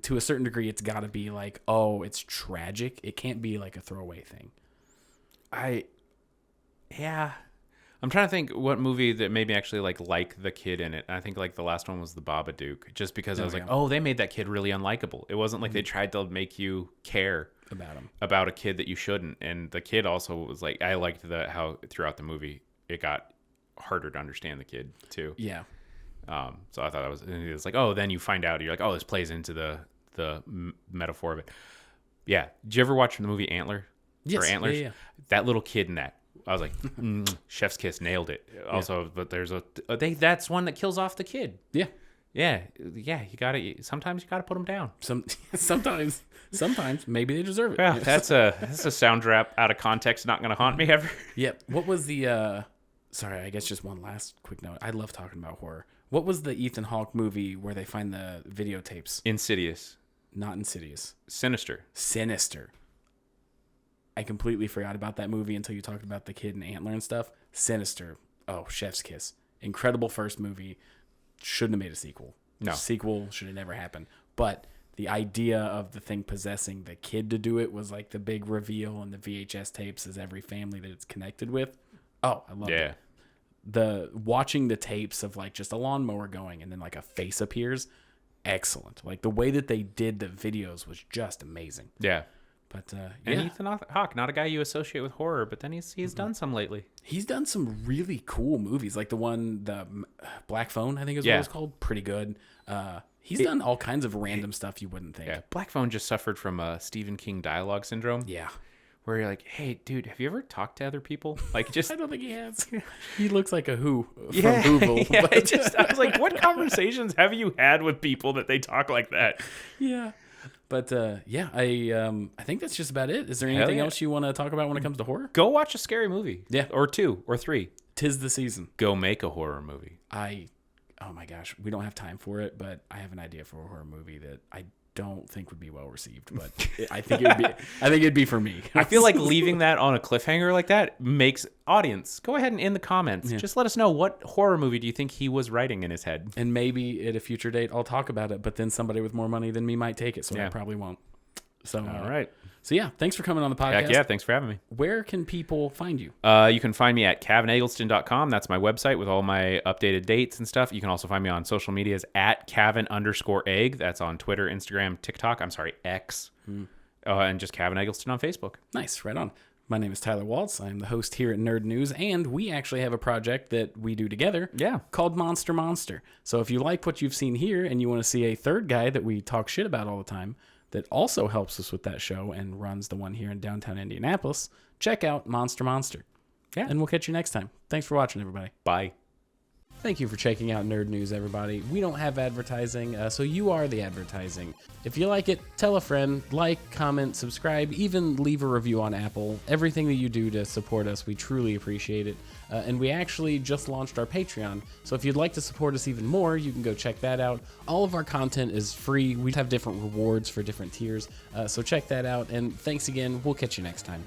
To a certain degree, it's got to be like, oh, it's tragic. It can't be like a throwaway thing. I'm trying to think what movie that made me actually like the kid in it. I think like the last one was The Babadook, just because I was like, oh, they made that kid really unlikable. It wasn't like they tried to make you care about a kid that you shouldn't. And the kid also was like, I liked how throughout the movie it got harder to understand the kid too. Yeah. So I thought it was like, oh, then you find out, you're like, oh, this plays into the metaphor of it. Yeah. Did you ever watch the movie Antler? Yes. Or Antlers? Yeah. That little kid in that. I was like, chef's kiss, nailed it. Also, but there's that's one that kills off the kid. Yeah. Yeah. Sometimes you gotta put them down. Sometimes maybe they deserve it. Yeah, that's a sound drop out of context, not gonna haunt me ever. Yep. What was the, sorry, I guess just one last quick note. I love talking about horror. What was the Ethan Hawke movie where they find the videotapes? Insidious. Not Insidious. Sinister. I completely forgot about that movie until you talked about the kid and Antler and stuff. Sinister. Oh, chef's kiss. Incredible first movie. Shouldn't have made a sequel. No. Sequel should have never happened. But the idea of the thing possessing the kid to do it was like the big reveal, and the VHS tapes is every family that it's connected with. Oh, I love it. The watching the tapes of like just a lawnmower going and then like a face appears. Excellent. Like the way that they did the videos was just amazing. Yeah. But and Ethan Hawke, not a guy you associate with horror, but then he's done some lately. He's done some really cool movies, like the Black Phone, I think is what it's called. Pretty good. He's done all kinds of random stuff you wouldn't think. Yeah, Black Phone just suffered from Stephen King dialogue syndrome. Yeah, where you're like, hey, dude, have you ever talked to other people? Like, just I don't think he has. He looks like a Who from Whoville. Yeah, I was like, what conversations have you had with people that they talk like that? Yeah. But I think that's just about it. Is there anything else you want to talk about when it comes to horror? Go watch a scary movie. Yeah. Or 2 or 3. 'Tis the season. Go make a horror movie. Oh my gosh, we don't have time for it, but I have an idea for a horror movie that I don't think would be well received, but I think it'd be for me. I feel like leaving that on a cliffhanger like that makes audience go ahead and in the comments. Yeah. Just let us know, what horror movie do you think he was writing in his head? And maybe at a future date I'll talk about it, but then somebody with more money than me might take it, so I probably won't. So all right. So yeah, thanks for coming on the podcast. Heck yeah, thanks for having me. Where can people find you? You can find me at CavinEggleston.com. That's my website with all my updated dates and stuff. You can also find me on social medias at Cavin_egg. That's on Twitter, Instagram, TikTok. I'm sorry, X. And just Cavin Eggleston on Facebook. Nice, right on. My name is Tyler Waltz. I'm the host here at Nerdnews, and we actually have a project that we do together called Monster. So if you like what you've seen here and you want to see a third guy that we talk shit about all the time that also helps us with that show and runs the one here in downtown Indianapolis, check out Monster. Yeah. And we'll catch you next time. Thanks for watching, everybody. Bye. Thank you for checking out Nerdnews, everybody. We don't have advertising, so you are the advertising. If you like it, tell a friend, like, comment, subscribe, even leave a review on Apple. Everything that you do to support us, we truly appreciate it. And we actually just launched our Patreon, so if you'd like to support us even more, you can go check that out. All of our content is free. We have different rewards for different tiers, so check that out. And thanks again. We'll catch you next time.